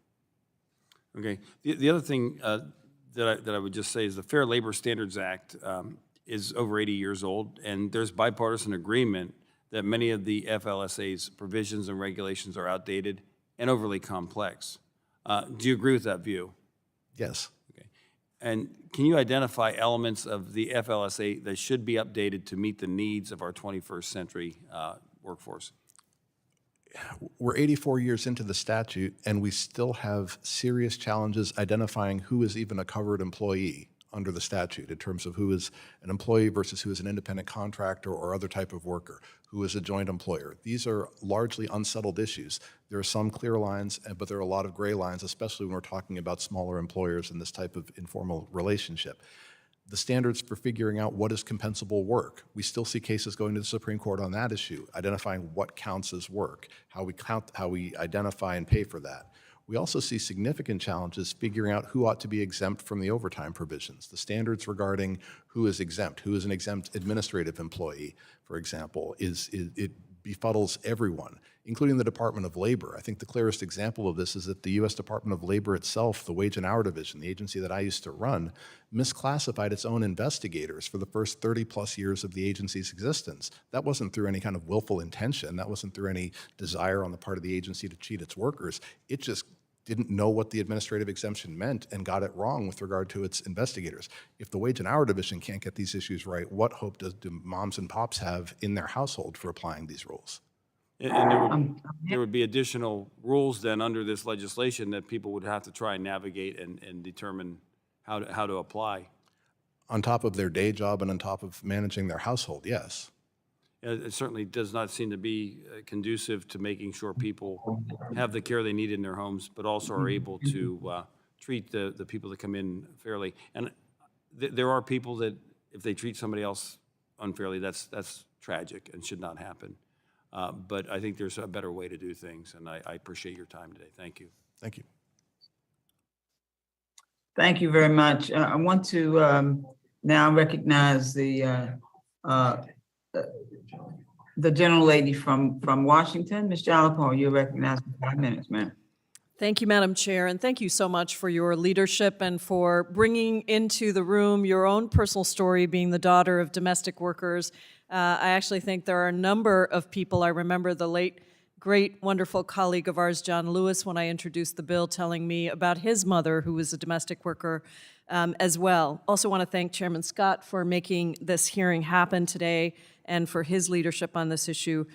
Okay. The other thing that I would just say is the Fair Labor Standards Act is over 80 years old, and there's bipartisan agreement that many of the FLSA's provisions and regulations are outdated and overly complex. Do you agree with that view? Yes. Okay. And can you identify elements of the FLSA that should be updated to meet the needs of our 21st century workforce? We're 84 years into the statute, and we still have serious challenges identifying who is even a covered employee under the statute in terms of who is an employee versus who is an independent contractor or other type of worker, who is a joint employer. These are largely unsettled issues. There are some clear lines, but there are a lot of gray lines, especially when we're talking about smaller employers and this type of informal relationship. The standards for figuring out what is compensable work. We still see cases going to the Supreme Court on that issue, identifying what counts as work, how we identify and pay for that. We also see significant challenges figuring out who ought to be exempt from the overtime provisions. The standards regarding who is exempt, who is an exempt administrative employee, for example, it befuddles everyone, including the Department of Labor. I think the clearest example of this is that the U.S. Department of Labor itself, the Wage and Hour Division, the agency that I used to run, misclassified its own investigators for the first 30-plus years of the agency's existence. That wasn't through any kind of willful intention. That wasn't through any desire on the part of the agency to cheat its workers. It just didn't know what the administrative exemption meant and got it wrong with regard to its investigators. If the Wage and Hour Division can't get these issues right, what hope do moms and pops have in their household for applying these rules? And there would be additional rules then under this legislation that people would have to try and navigate and determine how to apply. On top of their day job and on top of managing their household, yes. It certainly does not seem to be conducive to making sure people have the care they need in their homes, but also are able to treat the people that come in fairly. And there are people that, if they treat somebody else unfairly, that's tragic and should not happen. But I think there's a better way to do things, and I appreciate your time today. Thank you. Thank you. Thank you very much. I want to now recognize the gentle lady from Washington. Ms. Jollipaugh, you're recognized for 5 minutes, ma'am. Thank you, Madam Chair, and thank you so much for your leadership and for bringing into the room your own personal story, being the daughter of domestic workers. I actually think there are a number of people. I remember the late, great, wonderful colleague of ours, John Lewis, when I introduced the bill, telling me about his mother, who was a domestic worker as well. Also want to thank Chairman Scott for making this hearing happen today and for his leadership on this issue.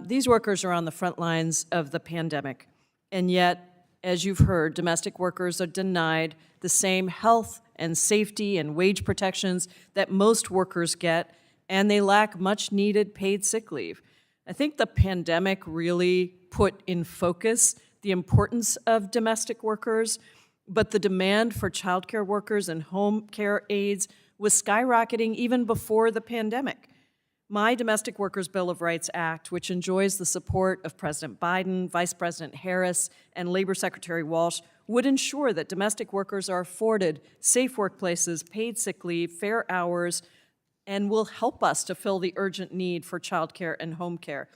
These workers are on the front lines of the pandemic, and yet, as you've heard, domestic workers are denied the same health and safety and wage protections that most workers get, and they lack much-needed paid sick leave. I think the pandemic really put in focus the importance of domestic workers, but the demand for childcare workers and home care aides was skyrocketing even before the pandemic. My Domestic Workers Bill of Rights Act, which enjoys the support of President Biden, Vice President Harris, and Labor Secretary Walsh, would ensure that domestic workers are afforded safe workplaces, paid sick leave, fair hours, and will help us to fill the urgent need for childcare and home care.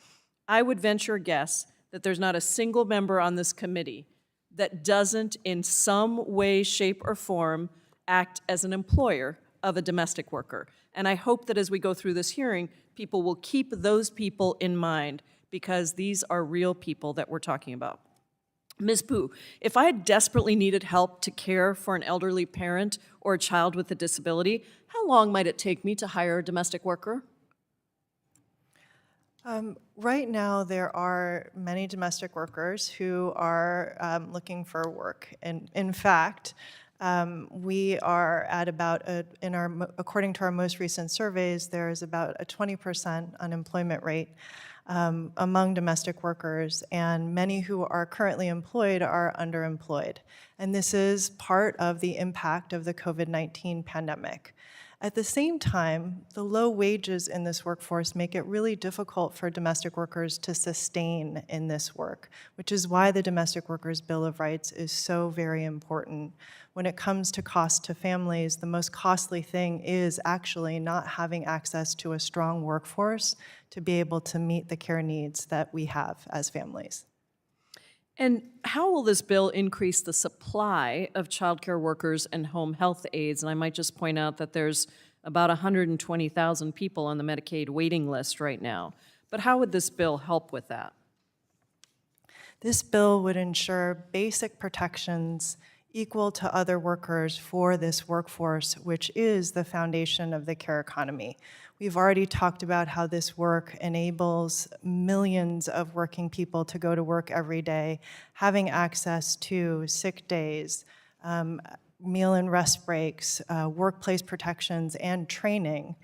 I would venture a guess that there's not a single member on this committee that doesn't, in some way, shape, or form, act as an employer of a domestic worker. And I hope that as we go through this hearing, people will keep those people in mind, because these are real people that we're talking about. Ms. Pooh, if I desperately needed help to care for an elderly parent or a child with a disability, how long might it take me to hire a domestic worker? Right now, there are many domestic workers who are looking for work. And in fact, we are at about, according to our most recent surveys, there is about a 20% unemployment rate among domestic workers, and many who are currently employed are underemployed. And this is part of the impact of the COVID-19 pandemic. At the same time, the low wages in this workforce make it really difficult for domestic workers to sustain in this work, which is why the Domestic Workers Bill of Rights is so very important. When it comes to cost to families, the most costly thing is actually not having access to a strong workforce to be able to meet the care needs that we have as families. And how will this bill increase the supply of childcare workers and home health aides? And I might just point out that there's about 120,000 people on the Medicaid waiting list right now. But how would this bill help with that? This bill would ensure basic protections equal to other workers for this workforce, which is the foundation of the care economy. We've already talked about how this work enables millions of working people to go to work every day, having access to sick days, meal and rest breaks, workplace protections, and training,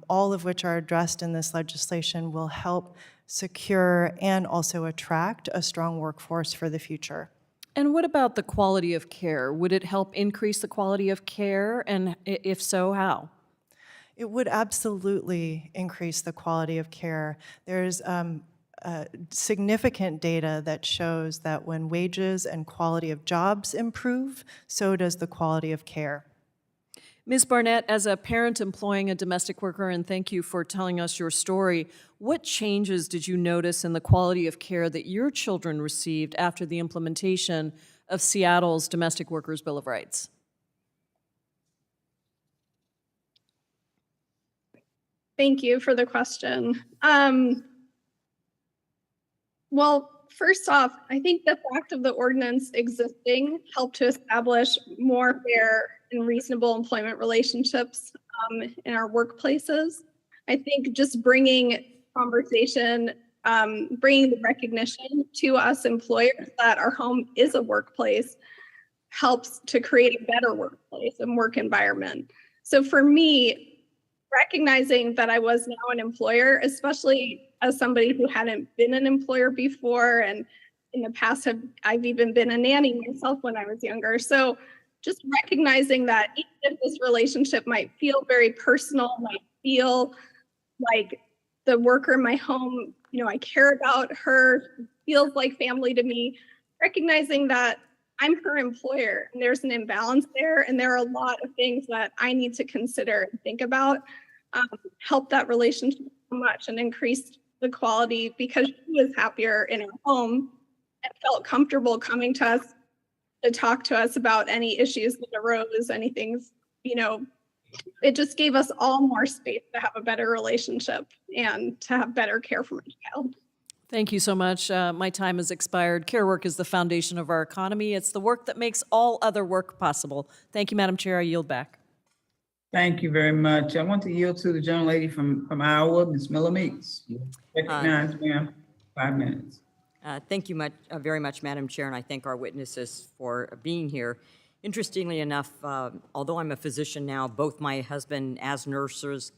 all of which are addressed in this legislation, will help secure and also attract a strong workforce for the future. And what about the quality of care? Would it help increase the quality of care? And if so, how? It would absolutely increase the quality of care. There's significant data that shows that when wages and quality of jobs improve, so does the quality of care. Ms. Barnett, as a parent employing a domestic worker, and thank you for telling us your story, what changes did you notice in the quality of care that your children received after the implementation of Seattle's Domestic Workers Bill of Rights? Thank you for the question. Well, first off, I think the fact of the ordinance existing helped to establish more fair and reasonable employment relationships in our workplaces. I think just bringing conversation, bringing the recognition to us employers that our home is a workplace helps to create a better workplace and work environment. So for me, recognizing that I was now an employer, especially as somebody who hadn't been an employer before, and in the past I've even been a nanny myself when I was younger. So just recognizing that even if this relationship might feel very personal, might feel like the worker in my home, I care about her, feels like family to me, recognizing that I'm her employer and there's an imbalance there, and there are a lot of things that I need to consider and think about, help that relationship so much and increase the quality, because she was happier in her home and felt comfortable coming to us to talk to us about any issues that arose, anything, it just gave us all more space to have a better relationship and to have better care for my child. Thank you so much. My time has expired. Care work is the foundation of our economy. It's the work that makes all other work possible. Thank you, Madam Chair. I yield back. Thank you very much. I want to yield to the gentlelady from Iowa, Ms. Miller Meeks. Recognize, ma'am, 5 minutes. Thank you very much, Madam Chair, and I thank our witnesses for being here. Interestingly enough, although I'm a physician now, both my husband as nurses,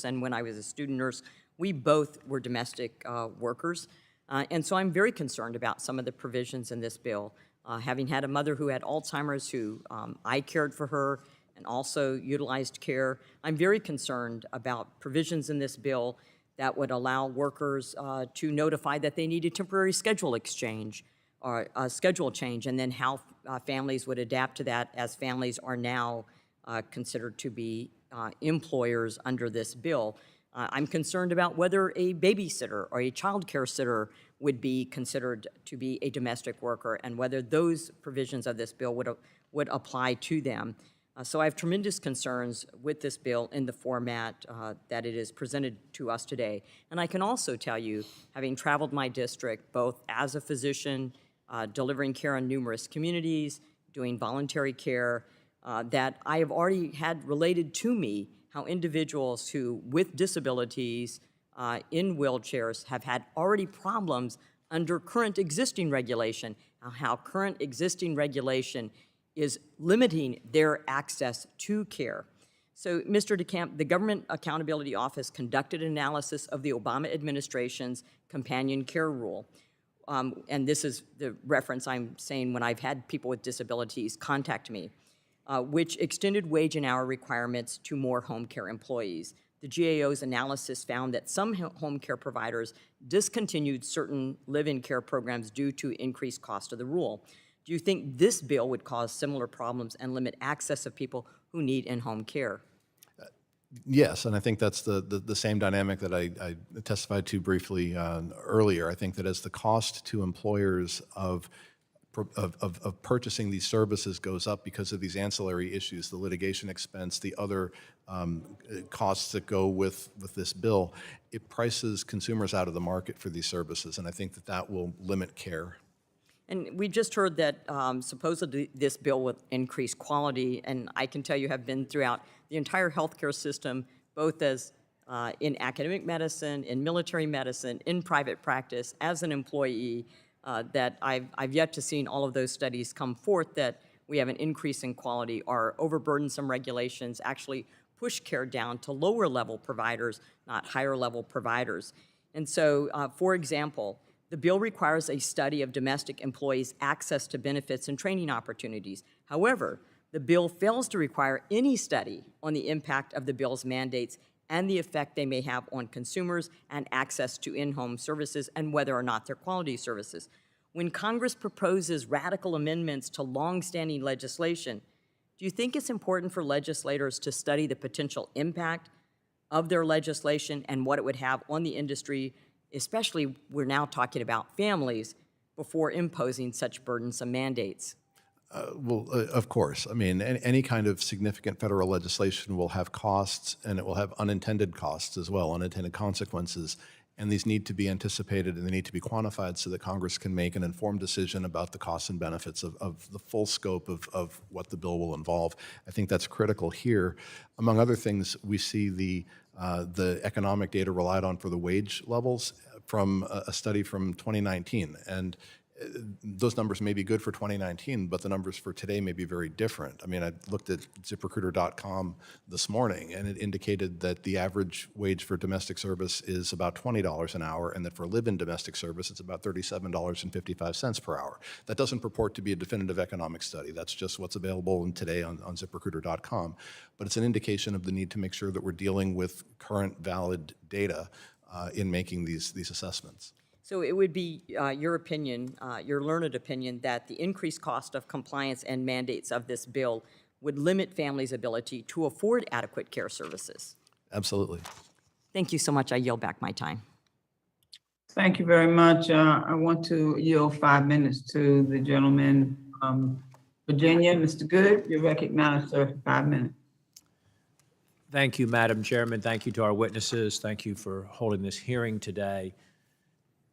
and when I was a student nurse, we both were domestic workers. And so I'm very concerned about some of the provisions in this bill. Having had a mother who had Alzheimer's, who I cared for her and also utilized care, I'm very concerned about provisions in this bill that would allow workers to notify that they need a temporary schedule exchange or a schedule change, and then how families would adapt to that, as families are now considered to be employers under this bill. I'm concerned about whether a babysitter or a child care sitter would be considered to be a domestic worker, and whether those provisions of this bill would apply to them. So I have tremendous concerns with this bill in the format that it is presented to us today. And I can also tell you, having traveled my district, both as a physician, delivering care in numerous communities, doing voluntary care, that I have already had related to me how individuals who, with disabilities in wheelchairs, have had already problems under current existing regulation, how current existing regulation is limiting their access to care. So, Mr. Decamp, the Government Accountability Office conducted an analysis of the Obama administration's companion care rule. And this is the reference I'm saying when I've had people with disabilities contact me. which extended wage and hour requirements to more home care employees. The GAO's analysis found that some home care providers discontinued certain live-in care programs due to increased cost of the rule. Do you think this bill would cause similar problems and limit access of people who need in-home care? Yes, and I think that's the same dynamic that I testified to briefly earlier. I think that as the cost to employers of purchasing these services goes up because of these ancillary issues, the litigation expense, the other costs that go with this bill, it prices consumers out of the market for these services, and I think that that will limit care. And we just heard that supposedly this bill will increase quality, and I can tell you have been throughout the entire healthcare system, both as in academic medicine, in military medicine, in private practice, as an employee, that I've yet to seen all of those studies come forth that we have an increase in quality. Our overburdensome regulations actually push care down to lower level providers, not higher level providers. And so, for example, the bill requires a study of domestic employees' access to benefits and training opportunities. However, the bill fails to require any study on the impact of the bill's mandates and the effect they may have on consumers and access to in-home services and whether or not they're quality services. When Congress proposes radical amendments to long-standing legislation, do you think it's important for legislators to study the potential impact of their legislation and what it would have on the industry, especially we're now talking about families, before imposing such burdensome mandates? Of course. I mean, any kind of significant federal legislation will have costs, and it will have unintended costs as well, unintended consequences. And these need to be anticipated and they need to be quantified so that Congress can make an informed decision about the costs and benefits of the full scope of what the bill will involve. I think that's critical here. Among other things, we see the economic data relied on for the wage levels from a study from 2019. And those numbers may be good for 2019, but the numbers for today may be very different. I mean, I looked at ZipRecruiter.com this morning, and it indicated that the average wage for domestic service is about $20 an hour, and that for live-in domestic service, it's about $37.55 per hour. That doesn't purport to be a definitive economic study. That's just what's available today on ZipRecruiter.com. But it's an indication of the need to make sure that we're dealing with current valid data in making these assessments. So it would be your opinion, your learned opinion, that the increased cost of compliance and mandates of this bill would limit families' ability to afford adequate care services. Absolutely. Thank you so much. I yield back my time. Thank you very much. I want to yield 5 minutes to the gentleman from Virginia. Mr. Good, you're recognized, sir, for 5 minutes. Thank you, Madam Chairman. Thank you to our witnesses. Thank you for holding this hearing today.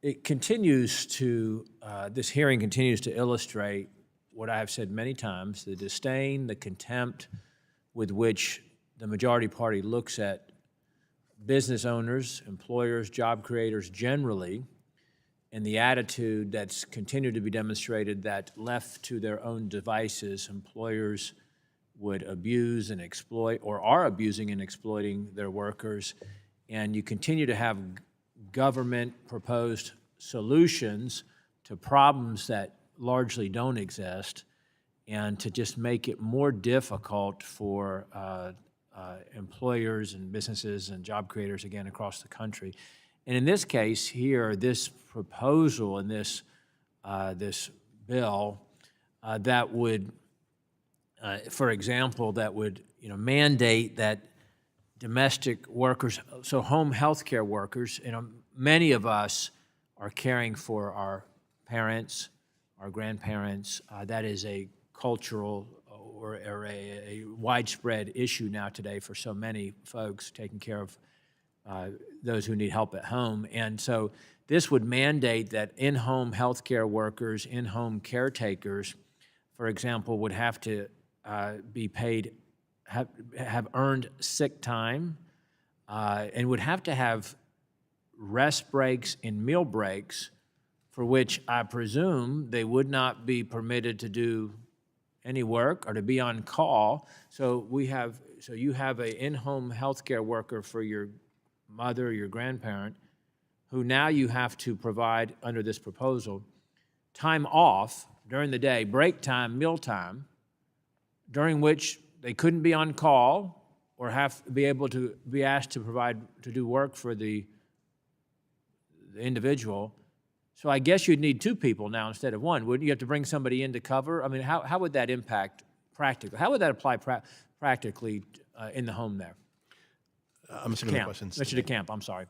It continues to, this hearing continues to illustrate what I have said many times, the disdain, the contempt with which the majority party looks at business owners, employers, job creators generally, and the attitude that's continued to be demonstrated that left to their own devices, employers would abuse and exploit or are abusing and exploiting their workers. And you continue to have government-proposed solutions to problems that largely don't exist, and to just make it more difficult for employers and businesses and job creators, again, across the country. And in this case here, this proposal in this, this bill that would, for example, that would mandate that domestic workers, so home health care workers, many of us are caring for our parents, our grandparents. That is a cultural or a widespread issue now today for so many folks taking care of those who need help at home. And so this would mandate that in-home health care workers, in-home caretakers, for example, would have to be paid, have earned sick time, and would have to have rest breaks and meal breaks, for which I presume they would not be permitted to do any work or to be on call. So you have an in-home healthcare worker for your mother or your grandparent, who now you have to provide under this proposal time off during the day, break time, meal time, during which they couldn't be on call or be able to be asked to do work for the individual. So I guess you'd need two people now instead of one. Wouldn't you have to bring somebody in to cover? I mean, how would that impact practically? How would that apply practically in the home there? I'm assuming the question's Mr. Decamp, I'm sorry.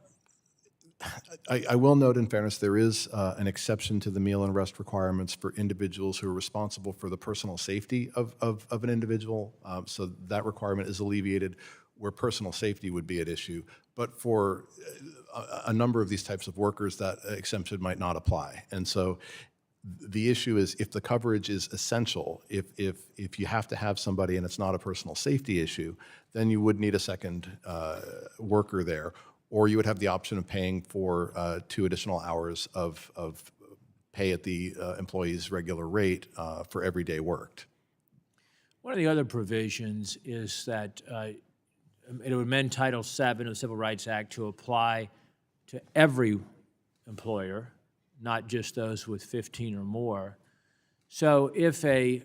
I will note, in fairness, there is an exception to the meal and rest requirements for individuals who are responsible for the personal safety of an individual. So that requirement is alleviated where personal safety would be at issue. But for a number of these types of workers, that exemption might not apply. And so the issue is, if the coverage is essential, if you have to have somebody and it's not a personal safety issue, then you would need a second worker there, or you would have the option of paying for 2 additional hours of pay at the employee's regular rate for every day worked. One of the other provisions is that it would amend Title VII of the Civil Rights Act to apply to every employer, not just those with 15 or more. So if a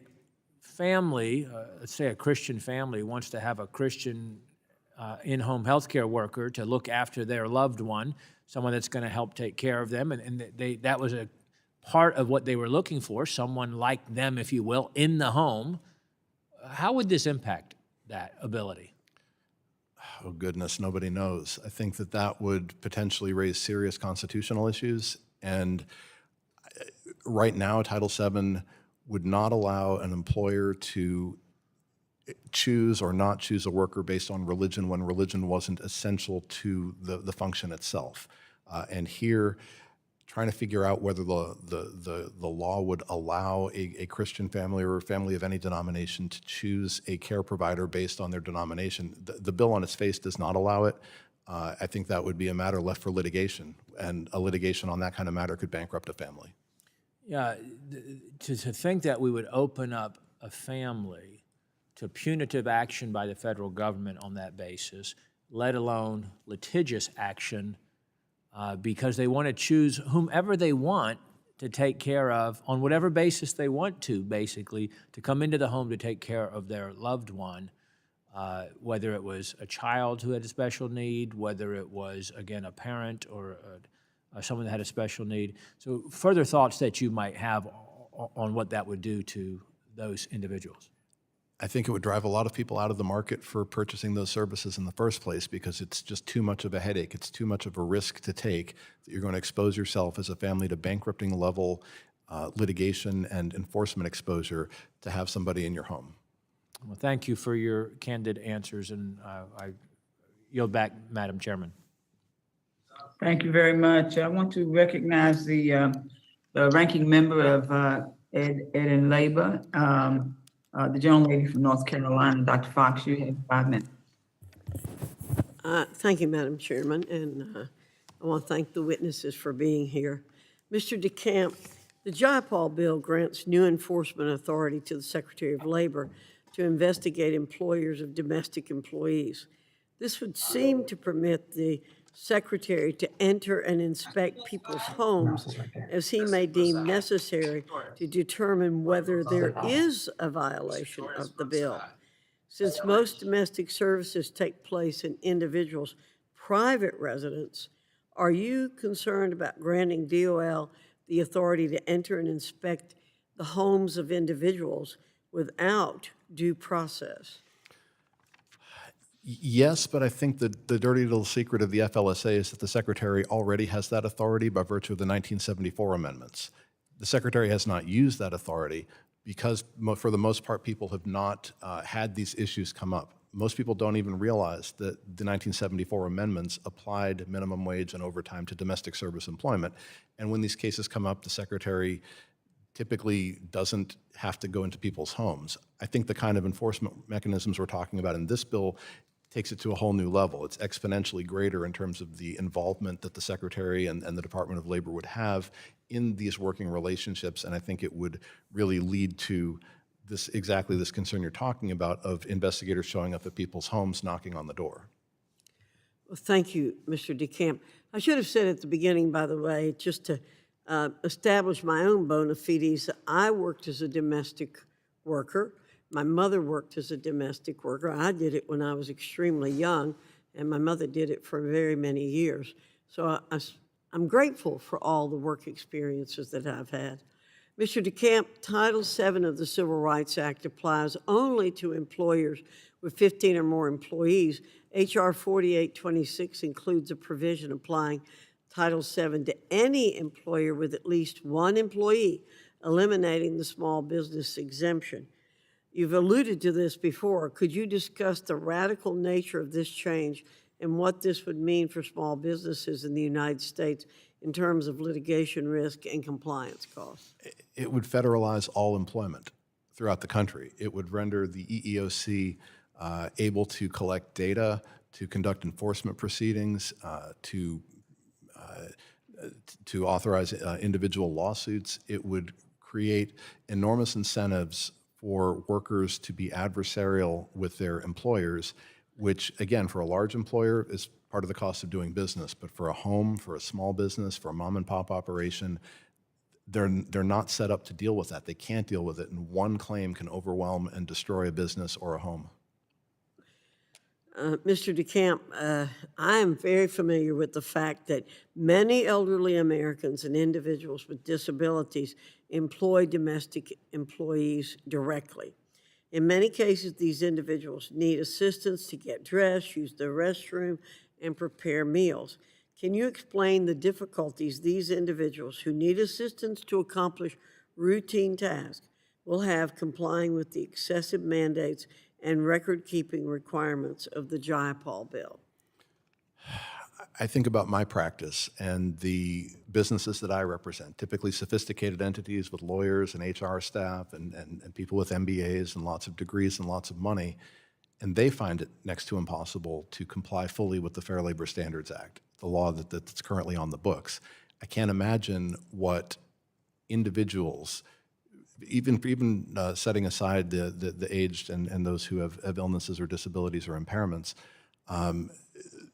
family, let's say a Christian family, wants to have a Christian in-home healthcare worker to look after their loved one, someone that's going to help take care of them, and that was a part of what they were looking for, someone like them, if you will, in the home, how would this impact that ability? Oh, goodness, nobody knows. I think that would potentially raise serious constitutional issues. And right now, Title VII would not allow an employer to choose or not choose a worker based on religion when religion wasn't essential to the function itself. And here, trying to figure out whether the law would allow a Christian family or a family of any denomination to choose a care provider based on their denomination, the bill on its face does not allow it. I think that would be a matter left for litigation, and a litigation on that kind of matter could bankrupt a family. Yeah, to think that we would open up a family to punitive action by the federal government on that basis, let alone litigious action, because they want to choose whomever they want to take care of on whatever basis they want to, basically, to come into the home to take care of their loved one, whether it was a child who had a special need, whether it was, again, a parent or someone that had a special need. So further thoughts that you might have on what that would do to those individuals? I think it would drive a lot of people out of the market for purchasing those services in the first place, because it's just too much of a headache. It's too much of a risk to take that you're going to expose yourself as a family to bankrupting level litigation and enforcement exposure to have somebody in your home. Well, thank you for your candid answers, and I yield back, Madam Chairman. Thank you very much. I want to recognize the ranking member of Ed and Labor, the gentlelady from North Carolina, Dr. Fox. You have 5 minutes. Thank you, Madam Chairman, and I want to thank the witnesses for being here. Mr. Decamp, the Jayapal bill grants new enforcement authority to the Secretary of Labor to investigate employers of domestic employees. This would seem to permit the Secretary to enter and inspect people's homes as he may deem necessary to determine whether there is a violation of the bill. Since most domestic services take place in individuals' private residence, are you concerned about granting DOL the authority to enter and inspect the homes of individuals without due process? Yes, but I think the dirty little secret of the FLSA is that the Secretary already has that authority by virtue of the 1974 amendments. The Secretary has not used that authority because, for the most part, people have not had these issues come up. Most people don't even realize that the 1974 amendments applied minimum wage and overtime to domestic service employment. And when these cases come up, the Secretary typically doesn't have to go into people's homes. I think the kind of enforcement mechanisms we're talking about in this bill takes it to a whole new level. It's exponentially greater in terms of the involvement that the Secretary and the Department of Labor would have in these working relationships, and I think it would really lead to exactly this concern you're talking about of investigators showing up at people's homes, knocking on the door. Well, thank you, Mr. Decamp. I should have said at the beginning, by the way, just to establish my own bona fides, I worked as a domestic worker. My mother worked as a domestic worker. I did it when I was extremely young, and my mother did it for very many years. So I'm grateful for all the work experiences that I've had. Mr. Decamp, Title VII of the Civil Rights Act applies only to employers with 15 or more employees. H.R. 4826 includes a provision applying Title VII to any employer with at least one employee, eliminating the small business exemption. You've alluded to this before. Could you discuss the radical nature of this change and what this would mean for small businesses in the United States in terms of litigation risk and compliance costs? It would federalize all employment throughout the country. It would render the EEOC able to collect data, to conduct enforcement proceedings, to authorize individual lawsuits. It would create enormous incentives for workers to be adversarial with their employers, which, again, for a large employer is part of the cost of doing business. But for a home, for a small business, for a mom and pop operation, they're not set up to deal with that. They can't deal with it, and one claim can overwhelm and destroy a business or a home. Mr. Decamp, I am very familiar with the fact that many elderly Americans and individuals with disabilities employ domestic employees directly. In many cases, these individuals need assistance to get dressed, use the restroom, and prepare meals. Can you explain the difficulties these individuals who need assistance to accomplish routine tasks will have complying with the excessive mandates and record-keeping requirements of the Jayapal bill? I think about my practice and the businesses that I represent, typically sophisticated entities with lawyers and HR staff and people with MBAs and lots of degrees and lots of money, and they find it next to impossible to comply fully with the Fair Labor Standards Act, the law that's currently on the books. I can't imagine what individuals, even setting aside the aged and those who have illnesses or disabilities or impairments,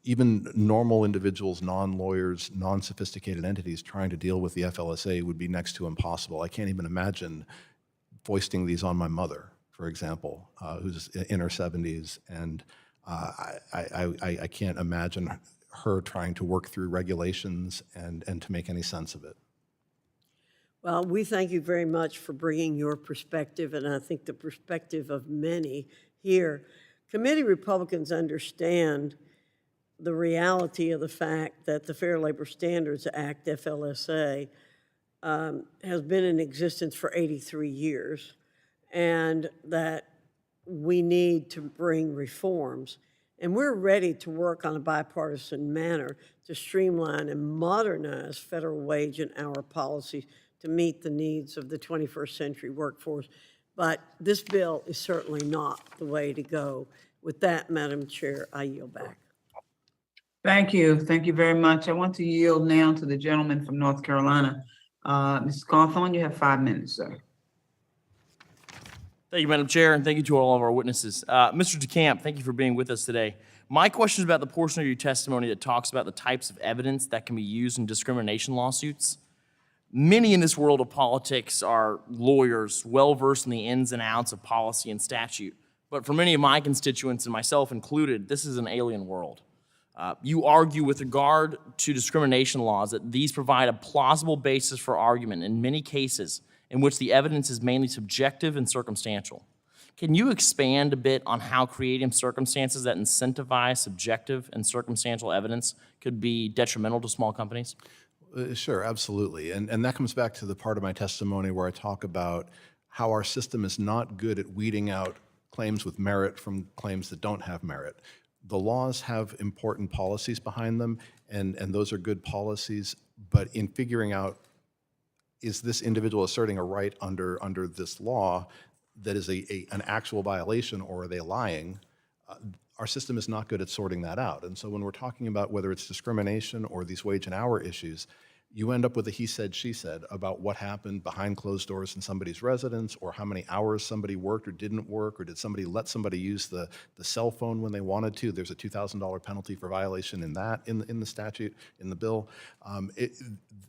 even normal individuals, non-lawyers, non-sophisticated entities trying to deal with the FLSA would be next to impossible. I can't even imagine foisting these on my mother, for example, who's in her 70s, and I can't imagine her trying to work through regulations and to make any sense of it. Well, we thank you very much for bringing your perspective, and I think the perspective of many here. Committee Republicans understand the reality of the fact that the Fair Labor Standards Act, FLSA, has been in existence for 83 years, and that we need to bring reforms. And we're ready to work on a bipartisan manner to streamline and modernize federal wage and hour policies to meet the needs of the 21st century workforce. But this bill is certainly not the way to go. With that, Madam Chair, I yield back. Thank you. Thank you very much. I want to yield now to the gentleman from North Carolina. Mr. Cawthorn, you have 5 minutes, sir. Thank you, Madam Chair, and thank you to all of our witnesses. Mr. Decamp, thank you for being with us today. My question is about the portion of your testimony that talks about the types of evidence that can be used in discrimination lawsuits. Many in this world of politics are lawyers, well-versed in the ins and outs of policy and statute. But for many of my constituents, and myself included, this is an alien world. You argue with regard to discrimination laws that these provide a plausible basis for argument in many cases in which the evidence is mainly subjective and circumstantial. Can you expand a bit on how creating circumstances that incentivize subjective and circumstantial evidence could be detrimental to small companies? Sure, absolutely. And that comes back to the part of my testimony where I talk about how our system is not good at weeding out claims with merit from claims that don't have merit. The laws have important policies behind them, and those are good policies, but in figuring out, is this individual asserting a right under this law that is an actual violation, or are they lying? Our system is not good at sorting that out. And so when we're talking about whether it's discrimination or these wage and hour issues, you end up with a he said, she said about what happened behind closed doors in somebody's residence, or how many hours somebody worked or didn't work, or did somebody let somebody use the cell phone when they wanted to. There's a $2,000 penalty for violation in that, in the statute, in the bill.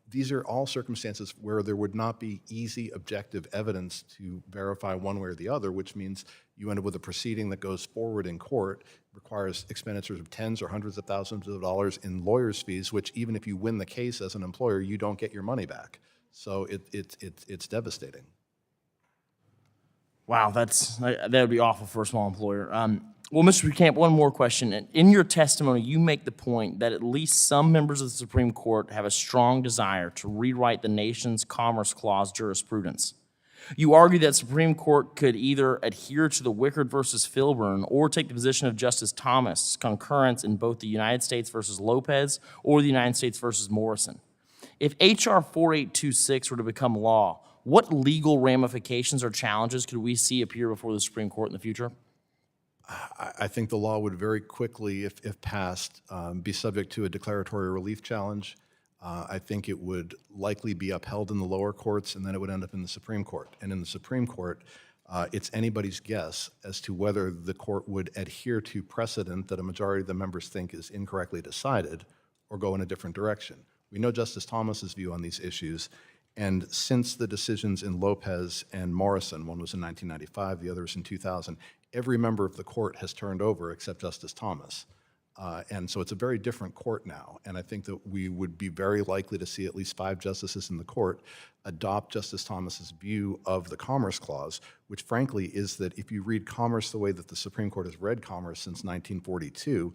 These are all circumstances where there would not be easy objective evidence to verify one way or the other, which means you end up with a proceeding that goes forward in court, requires expenditures of tens or hundreds of thousands of dollars in lawyers' fees, which even if you win the case as an employer, you don't get your money back. So it's devastating. Wow, that would be awful for a small employer. Well, Mr. Decamp, one more question. In your testimony, you make the point that at least some members of the Supreme Court have a strong desire to rewrite the nation's Commerce Clause jurisprudence. You argue that Supreme Court could either adhere to the Wickard versus Filburn or take the position of Justice Thomas' concurrence in both the United States versus Lopez or the United States versus Morrison. If H.R. 4826 were to become law, what legal ramifications or challenges could we see appear before the Supreme Court in the future? I think the law would very quickly, if passed, be subject to a declaratory relief challenge. I think it would likely be upheld in the lower courts, and then it would end up in the Supreme Court. And in the Supreme Court, it's anybody's guess as to whether the court would adhere to precedent that a majority of the members think is incorrectly decided or go in a different direction. We know Justice Thomas's view on these issues, and since the decisions in Lopez and Morrison, one was in 1995, the other was in 2000, every member of the court has turned over except Justice Thomas. And so it's a very different court now, and I think that we would be very likely to see at least 5 justices in the court adopt Justice Thomas's view of the Commerce Clause, which frankly is that if you read commerce the way that the Supreme Court has read commerce since 1942,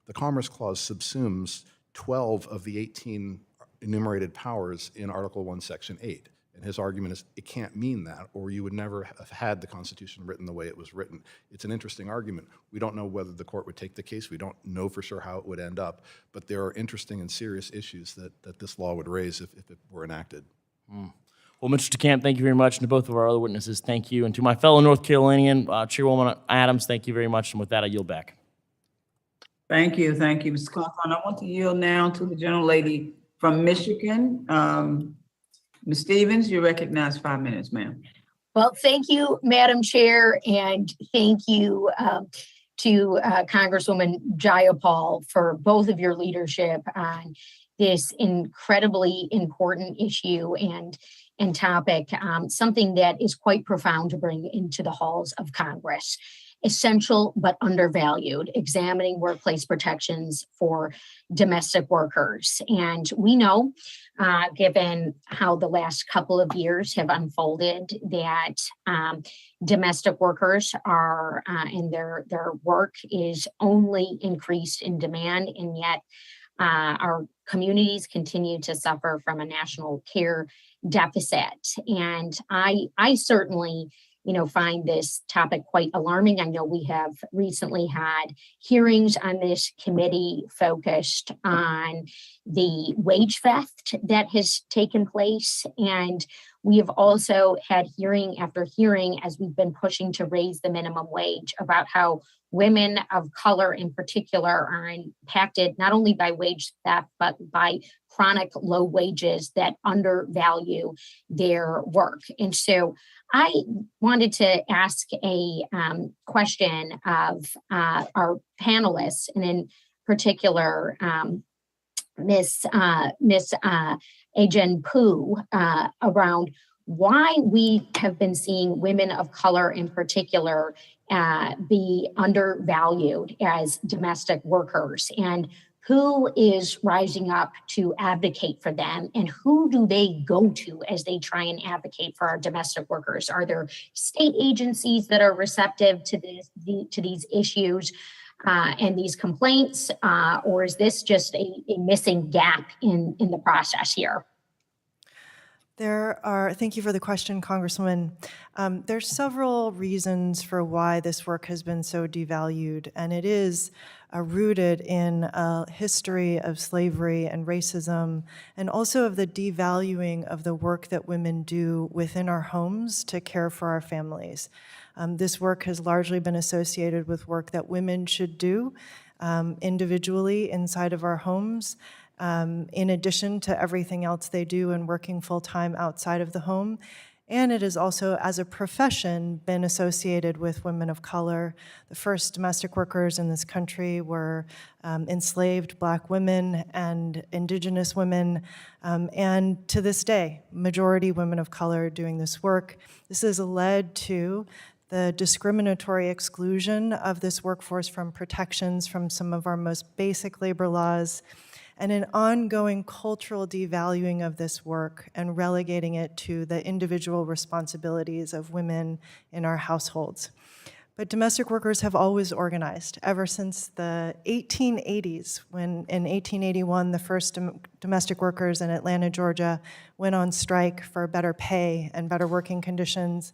the Commerce Clause subsumes 12 of the 18 enumerated powers in Article 1, Section 8. And his argument is it can't mean that, or you would never have had the Constitution written the way it was written. It's an interesting argument. We don't know whether the court would take the case. We don't know for sure how it would end up. But there are interesting and serious issues that this law would raise if it were enacted. Well, Mr. Decamp, thank you very much. And to both of our other witnesses, thank you. And to my fellow North Carolinian, Chairwoman Adams, thank you very much. And with that, I yield back. Thank you, Mr. Cawthorn. I want to yield now to the gentlelady from Michigan. Ms. Stevens, you're recognized 5 minutes, ma'am. Well, thank you, Madam Chair, and thank you to Congresswoman Jayapal for both of your leadership on this incredibly important issue and topic, something that is quite profound to bring into the halls of Congress. Essential but undervalued, examining workplace protections for domestic workers. And we know, given how the last couple of years have unfolded, that domestic workers are, and their work is only increased in demand, and yet our communities continue to suffer from a national care deficit. And I certainly find this topic quite alarming. I know we have recently had hearings on this committee focused on the wage theft that has taken place. And we have also had hearing after hearing as we've been pushing to raise the minimum wage about how women of color in particular are impacted not only by wage theft, but by chronic low wages that undervalue their work. And so I wanted to ask a question of our panelists, and in particular, Miss Ajen Poo, around why we have been seeing women of color in particular be undervalued as domestic workers, and who is rising up to advocate for them, and who do they go to as they try and advocate for our domestic workers? Are there state agencies that are receptive to these issues and these complaints, or is this just a missing gap in the process here? Thank you for the question, Congresswoman. There's several reasons for why this work has been so devalued, and it is rooted in a history of slavery and racism, and also of the devaluing of the work that women do within our homes to care for our families. This work has largely been associated with work that women should do individually inside of our homes, in addition to everything else they do and working full-time outside of the home. And it has also, as a profession, been associated with women of color. The first domestic workers in this country were enslaved Black women and Indigenous women, and to this day, majority women of color doing this work. This has led to the discriminatory exclusion of this workforce from protections from some of our most basic labor laws, and an ongoing cultural devaluing of this work and relegating it to the individual responsibilities of women in our households. But domestic workers have always organized, ever since the 1880s, when in 1881, the first domestic workers in Atlanta, Georgia, went on strike for better pay and better working conditions,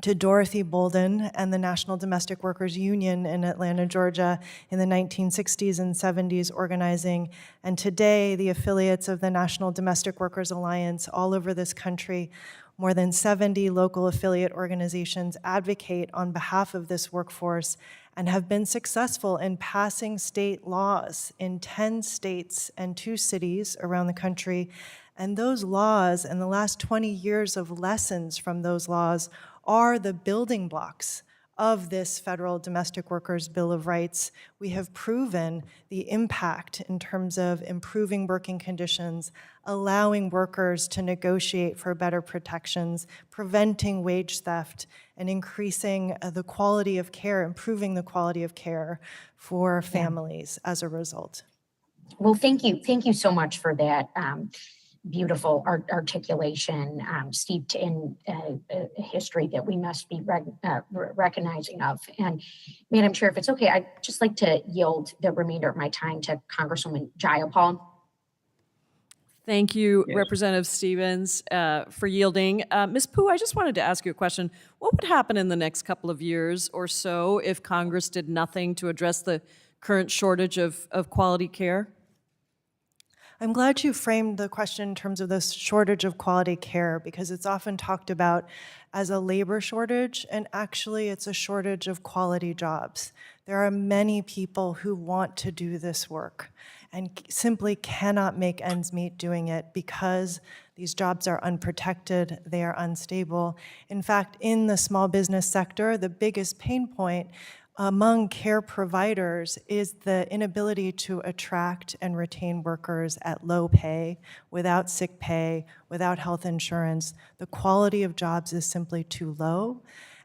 to Dorothy Bolden and the National Domestic Workers Union in Atlanta, Georgia in the 1960s and 70s organizing, and today the affiliates of the National Domestic Workers Alliance all over this country. More than 70 local affiliate organizations advocate on behalf of this workforce and have been successful in passing state laws in 10 states and 2 cities around the country. And those laws and the last 20 years of lessons from those laws are the building blocks of this federal domestic workers Bill of Rights. We have proven the impact in terms of improving working conditions, allowing workers to negotiate for better protections, preventing wage theft, and increasing the quality of care, improving the quality of care for families as a result. Well, thank you. Thank you so much for that beautiful articulation, steeped in a history that we must be recognizing of. And Madam Chair, if it's okay, I'd just like to yield the remainder of my time to Congresswoman Jayapal. Thank you, Yes. Representative Stevens, for yielding. Ms. Pooh, I just wanted to ask you a question. What would happen in the next couple of years or so if Congress did nothing to address the current shortage of quality care? I'm glad you framed the question in terms of this shortage of quality care, because it's often talked about as a labor shortage, and actually it's a shortage of quality jobs. There are many people who want to do this work and simply cannot make ends meet doing it because these jobs are unprotected, they are unstable. In fact, in the small business sector, the biggest pain point among care providers is the inability to attract and retain workers at low pay, without sick pay, without health insurance. The quality of jobs is simply too low.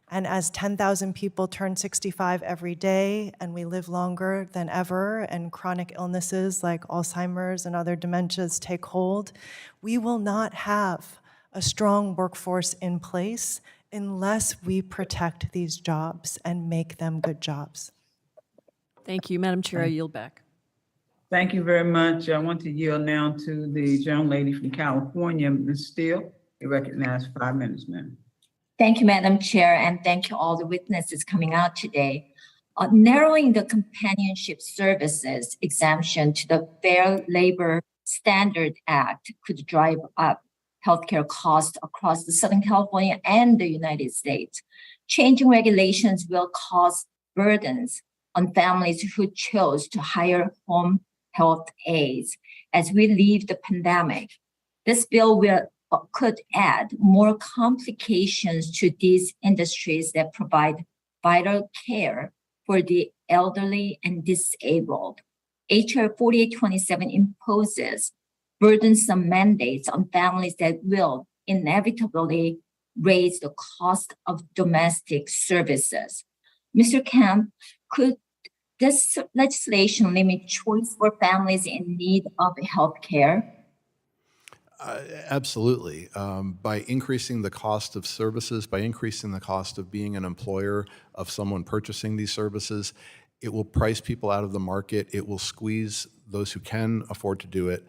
And as 10,000 people turn 65 every day, and we live longer than ever, and chronic illnesses like Alzheimer's and other dementias take hold, we will not have a strong workforce in place unless we protect these jobs and make them good jobs. Thank you. Madam Chair, I yield back. Thank you very much. I want to yield now to the gentlelady from California, Ms. Steele. You recognize 5 minutes, ma'am. Thank you, Madam Chair, and thank you all the witnesses coming out today. Narrowing the companionship services exemption to the Fair Labor Standard Act could drive up healthcare costs across the Southern California and the United States. Changing regulations will cause burdens on families who chose to hire home health aides as we leave the pandemic. This bill could add more complications to these industries that provide vital care for the elderly and disabled. HR 4827 imposes burdensome mandates on families that will inevitably raise the cost of domestic services. Mr. Kemp, could this legislation limit choice for families in need of health care? Absolutely. By increasing the cost of services, by increasing the cost of being an employer of someone purchasing these services, it will price people out of the market. It will squeeze those who can afford to do it,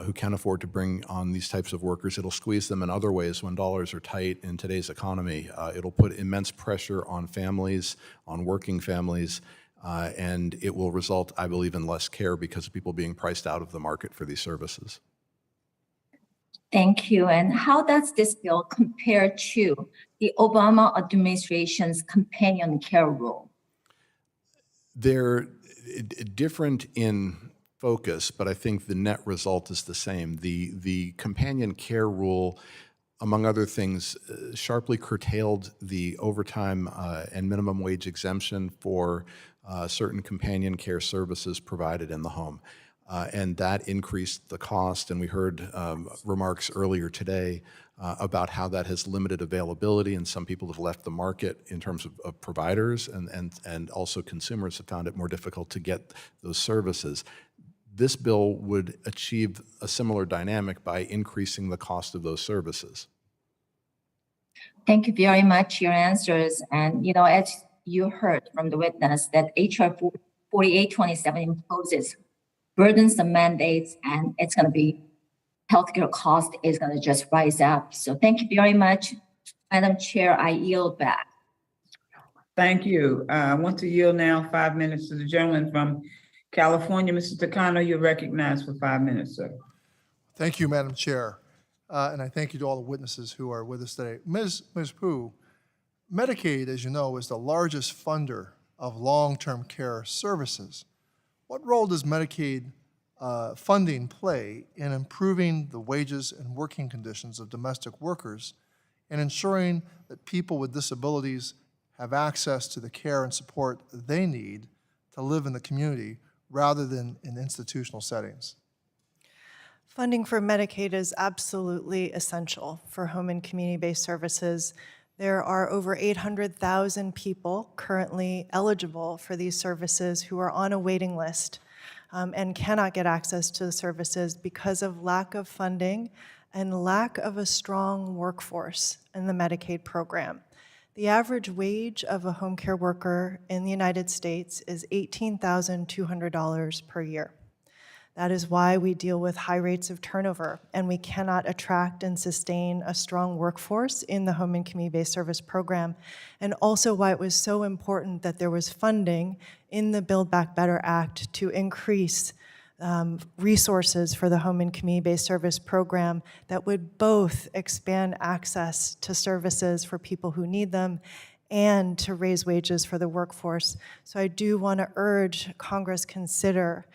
who can afford to bring on these types of workers. It'll squeeze them in other ways when dollars are tight in today's economy. It'll put immense pressure on families, on working families, and it will result, I believe, in less care because of people being priced out of the market for these services. Thank you. And how does this bill compare to the Obama administration's companion care rule? They're different in focus, but I think the net result is the same. The companion care rule, among other things, sharply curtailed the overtime and minimum wage exemption for certain companion care services provided in the home. And that increased the cost, and we heard remarks earlier today about how that has limited availability, and some people have left the market in terms of providers, and also consumers have found it more difficult to get those services. This bill would achieve a similar dynamic by increasing the cost of those services. Thank you very much for your answers. And, you know, as you heard from the witness, that HR 4827 imposes burdensome mandates, and it's going to be healthcare cost is going to just rise up. So thank you very much, Madam Chair. I yield back. Thank you. I want to yield now 5 minutes to the gentleman from California. Mr. Takano, you're recognized for 5 minutes, sir. Thank you, Madam Chair. And I thank you to all the witnesses who are with us today. Ms. Pooh, Medicaid, as you know, is the largest funder of long-term care services. What role does Medicaid funding play in improving the wages and working conditions of domestic workers and ensuring that people with disabilities have access to the care and support they need to live in the community rather than in institutional settings? Funding for Medicaid is absolutely essential for home and community-based services. There are over 800,000 people currently eligible for these services who are on a waiting list and cannot get access to the services because of lack of funding and lack of a strong workforce in the Medicaid program. The average wage of a home care worker in the United States is $18,200 per year. That is why we deal with high rates of turnover, and we cannot attract and sustain a strong workforce in the home and community-based service program, and also why it was so important that there was funding in the Build Back Better Act to increase resources for the home and community-based service program that would both expand access to services for people who need them and to raise wages for the workforce. So I do want to urge Congress consider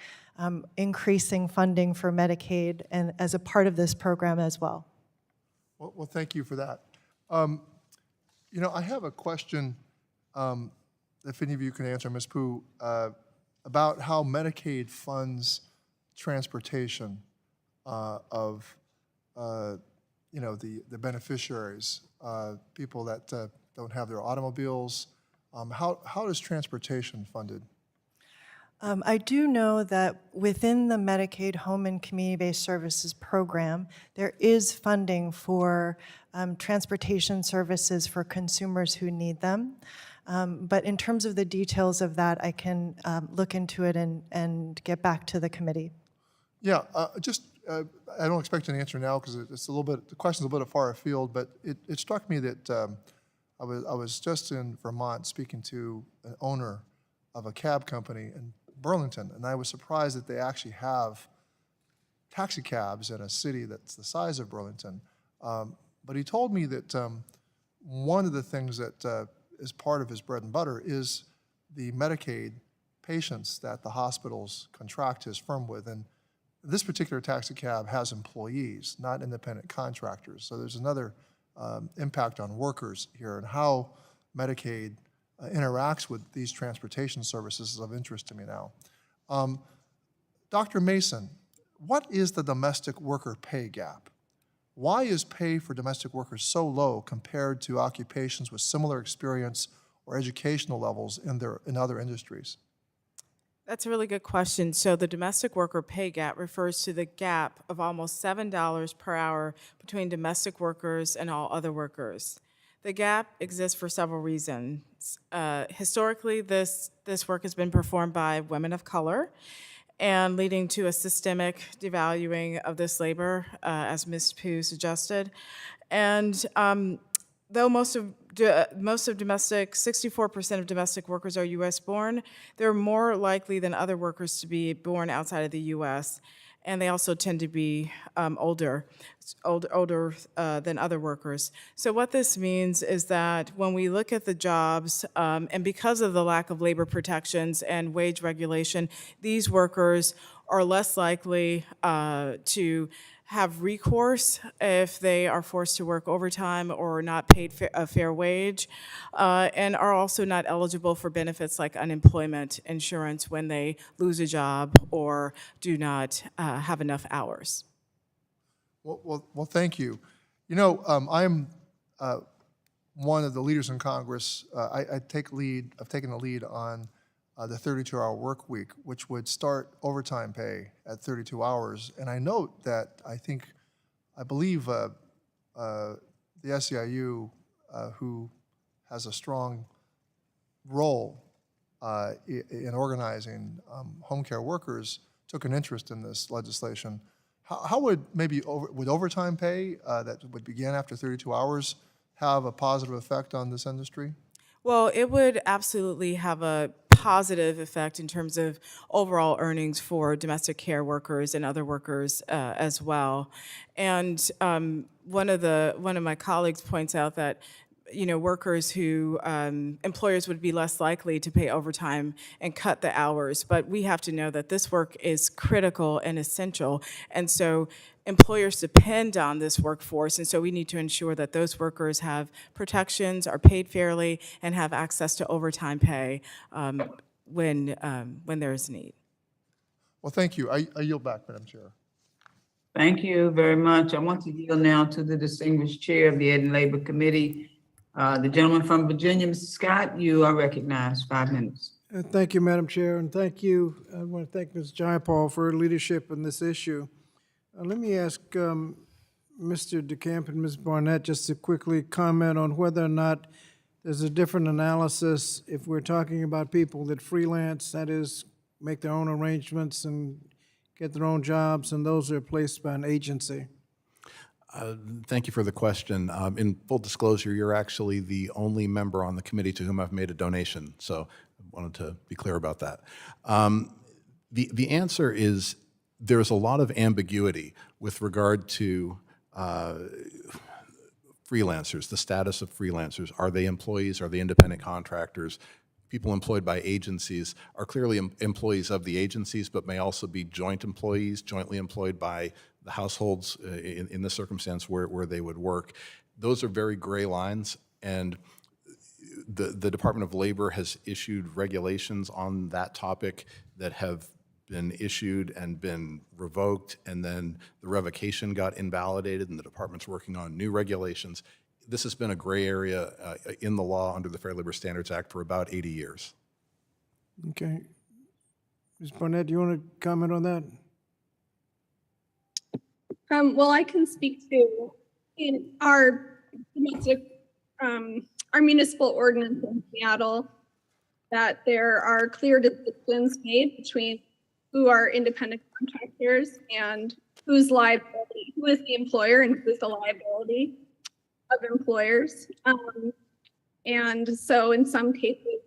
increasing funding for Medicaid and as a part of this program as well. Well, thank you for that. You know, I have a question, if any of you can answer, Ms. Pooh, about how Medicaid funds transportation of, you know, the beneficiaries, people that don't have their automobiles. How is transportation funded? I do know that within the Medicaid Home and Community-Based Services Program, there is funding for transportation services for consumers who need them. But in terms of the details of that, I can look into it and get back to the committee. Yeah, I don't expect an answer now because it's a little bit, the question's a little bit far afield, but it struck me that I was just in Vermont speaking to an owner of a cab company in Burlington, and I was surprised that they actually have taxi cabs in a city that's the size of Burlington. But he told me that one of the things that is part of his bread and butter is the Medicaid patients that the hospitals contract his firm with. And this particular taxi cab has employees, not independent contractors. So there's another impact on workers here, and how Medicaid interacts with these transportation services is of interest to me now. Dr. Mason, what is the domestic worker pay gap? Why is pay for domestic workers so low compared to occupations with similar experience or educational levels in other industries? That's a really good question. So the domestic worker pay gap refers to the gap of almost $7 per hour between domestic workers and all other workers. The gap exists for several reasons. Historically, this work has been performed by women of color, and leading to a systemic devaluing of this labor, as Ms. Pooh suggested. And though most of domestic, 64% of domestic workers are U.S. born, they're more likely than other workers to be born outside of the U.S., and they also tend to be older than other workers. So what this means is that when we look at the jobs, and because of the lack of labor protections and wage regulation, these workers are less likely to have recourse if they are forced to work overtime or not paid a fair wage, and are also not eligible for benefits like unemployment insurance when they lose a job or do not have enough hours. Well, thank you. You know, I'm one of the leaders in Congress. I've taken the lead on the 32-hour work week, which would start overtime pay at 32 hours. And I note that I believe the SEIU, who has a strong role in organizing home care workers, took an interest in this legislation. How would would overtime pay that would begin after 32 hours have a positive effect on this industry? Well, it would absolutely have a positive effect in terms of overall earnings for domestic care workers and other workers as well. And one of my colleagues points out that workers who employers would be less likely to pay overtime and cut the hours. But we have to know that this work is critical and essential. And so employers depend on this workforce. And so we need to ensure that those workers have protections, are paid fairly, and have access to overtime pay when there is need. Well, thank you. I yield back, Madam Chair. Thank you very much. I want to yield now to the distinguished chair of the Ed and Labor Committee, the gentleman from Virginia, Mr. Scott. You are recognized. 5 minutes. Thank you, Madam Chair, and thank you. I want to thank Ms. Jayapal for her leadership in this issue. Let me ask Mr. Decamp and Ms. Barnett just to quickly comment on whether or not there's a different analysis if we're talking about people that freelance, that is, make their own arrangements and get their own jobs, and those are placed by an agency. Thank you for the question. In full disclosure, you're actually the only member on the committee to whom I've made a donation, so I wanted to be clear about that. The answer is there's a lot of ambiguity with regard to freelancers, the status of freelancers. Are they employees? Are they independent contractors? People employed by agencies are clearly employees of the agencies, but may also be joint employees, jointly employed by the households in the circumstance where they would work. Those are very gray lines, and the Department of Labor has issued regulations on that topic that have been issued and been revoked, and then the revocation got invalidated, and the department's working on new regulations. This has been a gray area in the law under the Fair Labor Standards Act for about 80 years. Okay. Ms. Barnett, do you want to comment on that? Well, I can speak to in our domestic, our municipal ordinance in Seattle, that there are clear distinctions made between who are independent contractors and whose liability, who is the employer and who is the liability of employers. And so in some cases,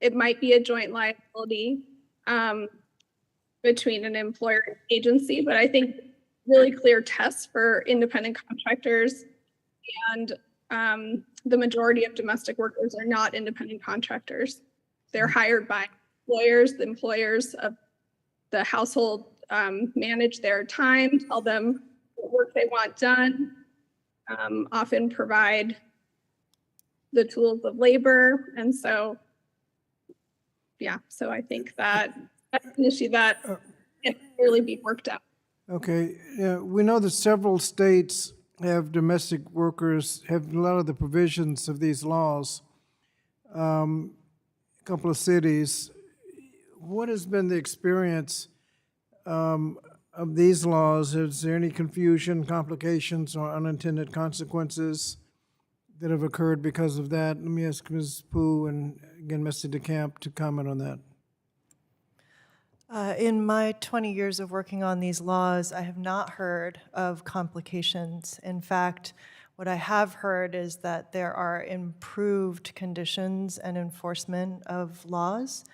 it might be a joint liability between an employer and agency, but I think really clear tests for independent contractors, and the majority of domestic workers are not independent contractors. They're hired by employers. The employers of the household manage their time, tell them what work they want done, often provide the tools of labor. And so, yeah, so I think that that's an issue that can really be worked out. Okay. Yeah, we know that several states have domestic workers, have a lot of the provisions of these laws. A couple of cities. What has been the experience of these laws? Is there any confusion, complications, or unintended consequences that have occurred because of that? Let me ask Ms. Pooh and again Mr. Decamp to comment on that. In my 20 years of working on these laws, I have not heard of complications. In fact, what I have heard is that there are improved conditions and enforcement of laws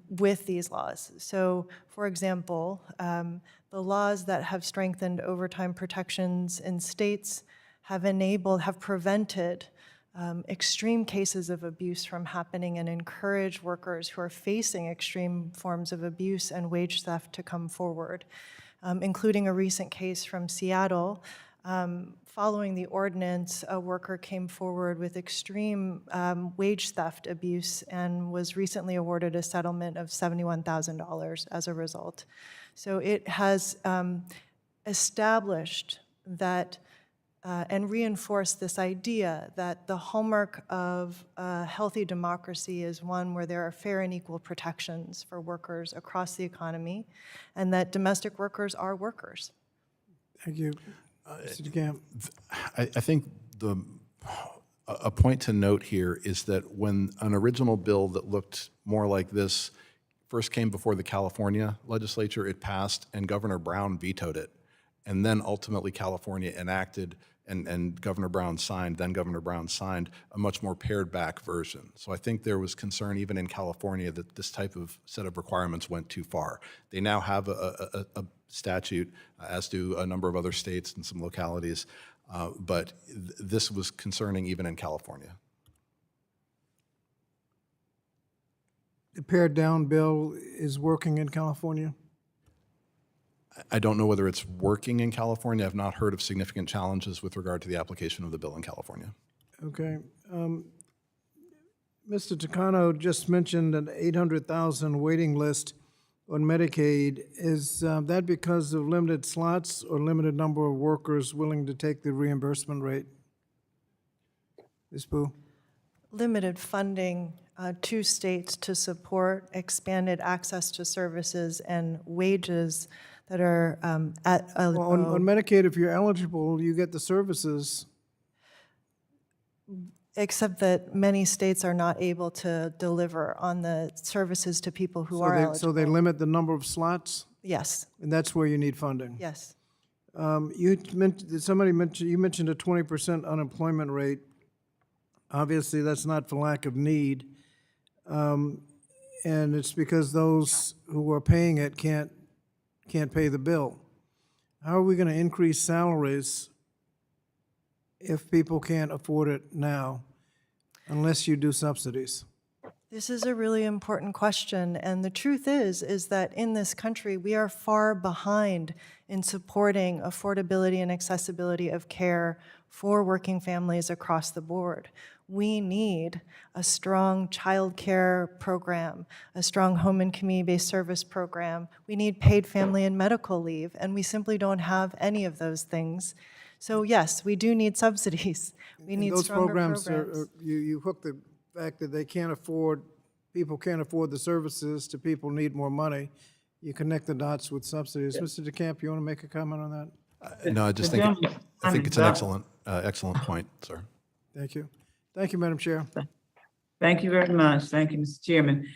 with these laws. So, for example, the laws that have strengthened overtime protections in states have prevented extreme cases of abuse from happening and encourage workers who are facing extreme forms of abuse and wage theft to come forward, including a recent case from Seattle. Following the ordinance, a worker came forward with extreme wage theft abuse and was recently awarded a settlement of $71,000 as a result. So it has established that and reinforced this idea that the hallmark of a healthy democracy is one where there are fair and equal protections for workers across the economy, and that domestic workers are workers. Thank you. Mr. Decamp. I think a point to note here is that when an original bill that looked more like this first came before the California legislature, it passed and Governor Brown vetoed it. And then ultimately California enacted and Governor Brown signed a much more pared back version. So I think there was concern even in California that this type of set of requirements went too far. They now have a statute, as do a number of other states and some localities, but this was concerning even in California. The pared down bill is working in California? I don't know whether it's working in California. I've not heard of significant challenges with regard to the application of the bill in California. Okay. Mr. Takano just mentioned an 800,000 waiting list on Medicaid. Is that because of limited slots or limited number of workers willing to take the reimbursement rate? Ms. Pooh? Limited funding to states to support expanded access to services and wages that are at a Well, on Medicaid, if you're eligible, you get the services. except that many states are not able to deliver on the services to people who are eligible. So they limit the number of slots? Yes, And that's where you need funding? yes. You mentioned a 20% unemployment rate. Obviously, that's not for lack of need. And it's because those who are paying it can't pay the bill. How are we going to increase salaries if people can't afford it now, unless you do subsidies? This is a really important question, and the truth is that in this country, we are far behind in supporting affordability and accessibility of care for working families across the board. We need a strong child care program, a strong home and community-based service program. We need paid family and medical leave, and we simply don't have any of those things. So yes, we do need subsidies. We need stronger programs. Those programs, you hook the fact that people can't afford the services to people who need more money. You connect the dots with subsidies. Mr. Decamp, you want to make a comment on that? No, I think it's an excellent point, sir. Thank you. Thank you, Madam Chair. Thank you very much. Thank you, Mr. Chairman.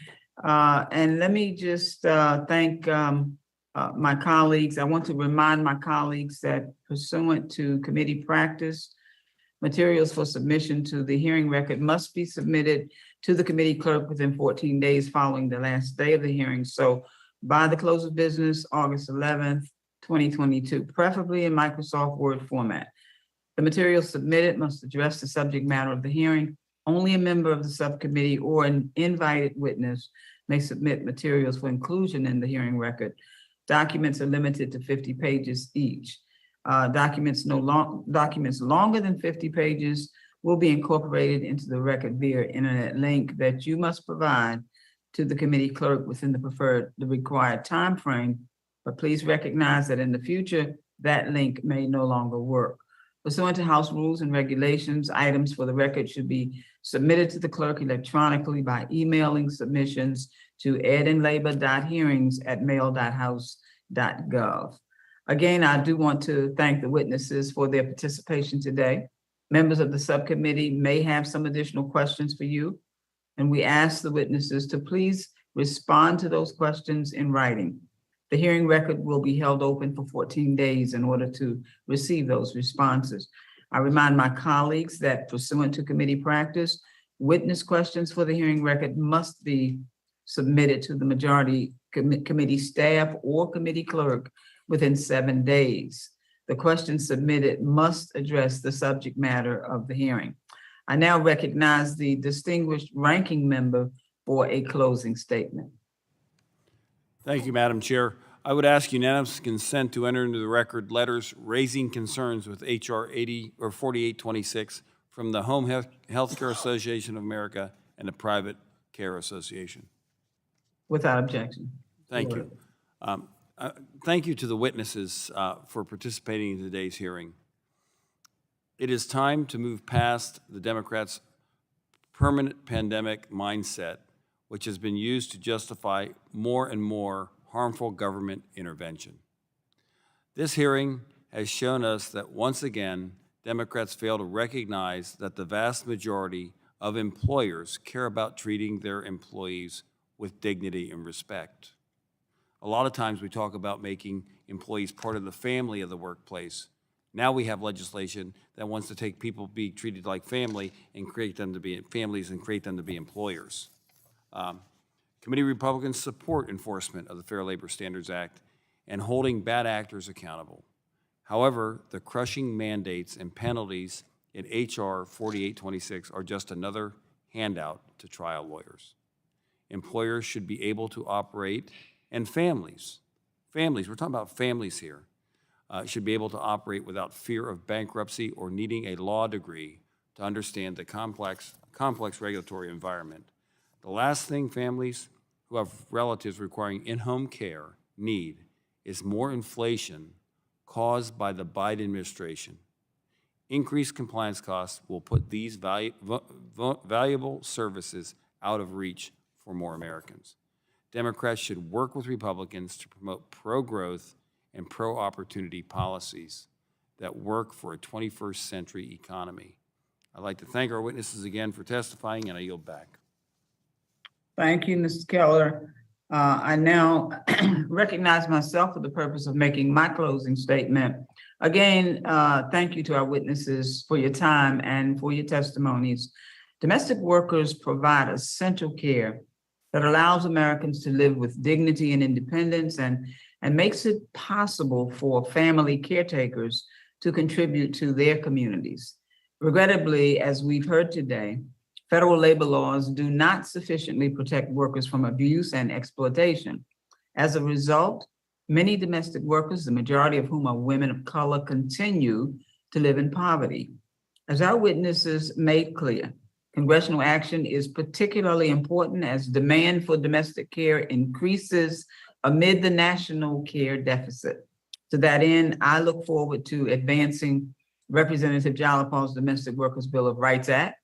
And let me just thank my colleagues. I want to remind my colleagues that pursuant to committee practice, materials for submission to the hearing record must be submitted to the committee clerk within 14 days following the last day of the hearing. So by the close of business, August 11th, 2022, preferably in Microsoft Word format. The materials submitted must address the subject matter of the hearing. Only a member of the subcommittee or an invited witness may submit materials for inclusion in the hearing record. Documents are limited to 50 pages each. Documents longer than 50 pages will be incorporated into the record via internet link that you must provide to the committee clerk within the required time frame. But please recognize that in the future, that link may no longer work. Pursuant to House rules and regulations, items for the record should be submitted to the clerk electronically by emailing submissions to edandlabor.hearings@mail.house.gov. Again, I do want to thank the witnesses for their participation today. Members of the subcommittee may have some additional questions for you, and we ask the witnesses to please respond to those questions in writing. The hearing record will be held open for 14 days in order to receive those responses. I remind my colleagues that pursuant to committee practice, witness questions for the hearing record must be submitted to the majority committee staff or committee clerk within 7 days. The questions submitted must address the subject matter of the hearing. I now recognize the distinguished ranking member for a closing statement. Thank you, Madam Chair. I would ask unanimous consent to enter into the record letters raising concerns with HR 4826 from the Home Healthcare Association of America and the Private Care Association. Without objection. Thank you. Thank you to the witnesses for participating in today's hearing. It is time to move past the Democrats' permanent pandemic mindset, which has been used to justify more and more harmful government intervention. This hearing has shown us that once again, Democrats fail to recognize that the vast majority of employers care about treating their employees with dignity and respect. A lot of times we talk about making employees part of the family of the workplace. Now we have legislation that wants to take people being treated like family and create them to be families and create them to be employers. Committee Republicans support enforcement of the Fair Labor Standards Act and holding bad actors accountable. However, the crushing mandates and penalties in HR 4826 are just another handout to trial lawyers. Employers should be able to operate, and families, we're talking about families here, should be able to operate without fear of bankruptcy or needing a law degree to understand the complex regulatory environment. The last thing families who have relatives requiring in-home care need is more inflation caused by the Biden administration. Increased compliance costs will put these valuable services out of reach for more Americans. Democrats should work with Republicans to promote pro-growth and pro-opportunity policies that work for a 21st century economy. I'd like to thank our witnesses again for testifying, and I yield back. Thank you, Mr. Keller. I now recognize myself for the purpose of making my closing statement. Again, thank you to our witnesses for your time and for your testimonies. Domestic workers provide essential care that allows Americans to live with dignity and independence and makes it possible for family caretakers to contribute to their communities. Regrettably, as we've heard today, federal labor laws do not sufficiently protect workers from abuse and exploitation. As a result, many domestic workers, the majority of whom are women of color, continue to live in poverty. As our witnesses made clear, congressional action is particularly important as demand for domestic care increases amid the national care deficit. To that end, I look forward to advancing Representative Jayapal's Domestic Workers Bill of Rights Act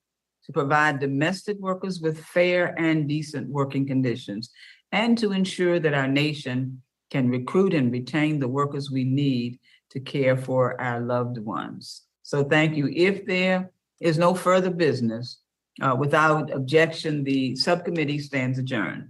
to provide domestic workers with fair and decent working conditions, and to ensure that our nation can recruit and retain the workers we need to care for our loved ones. So thank you. If there is no further business, without objection, the subcommittee stands adjourned.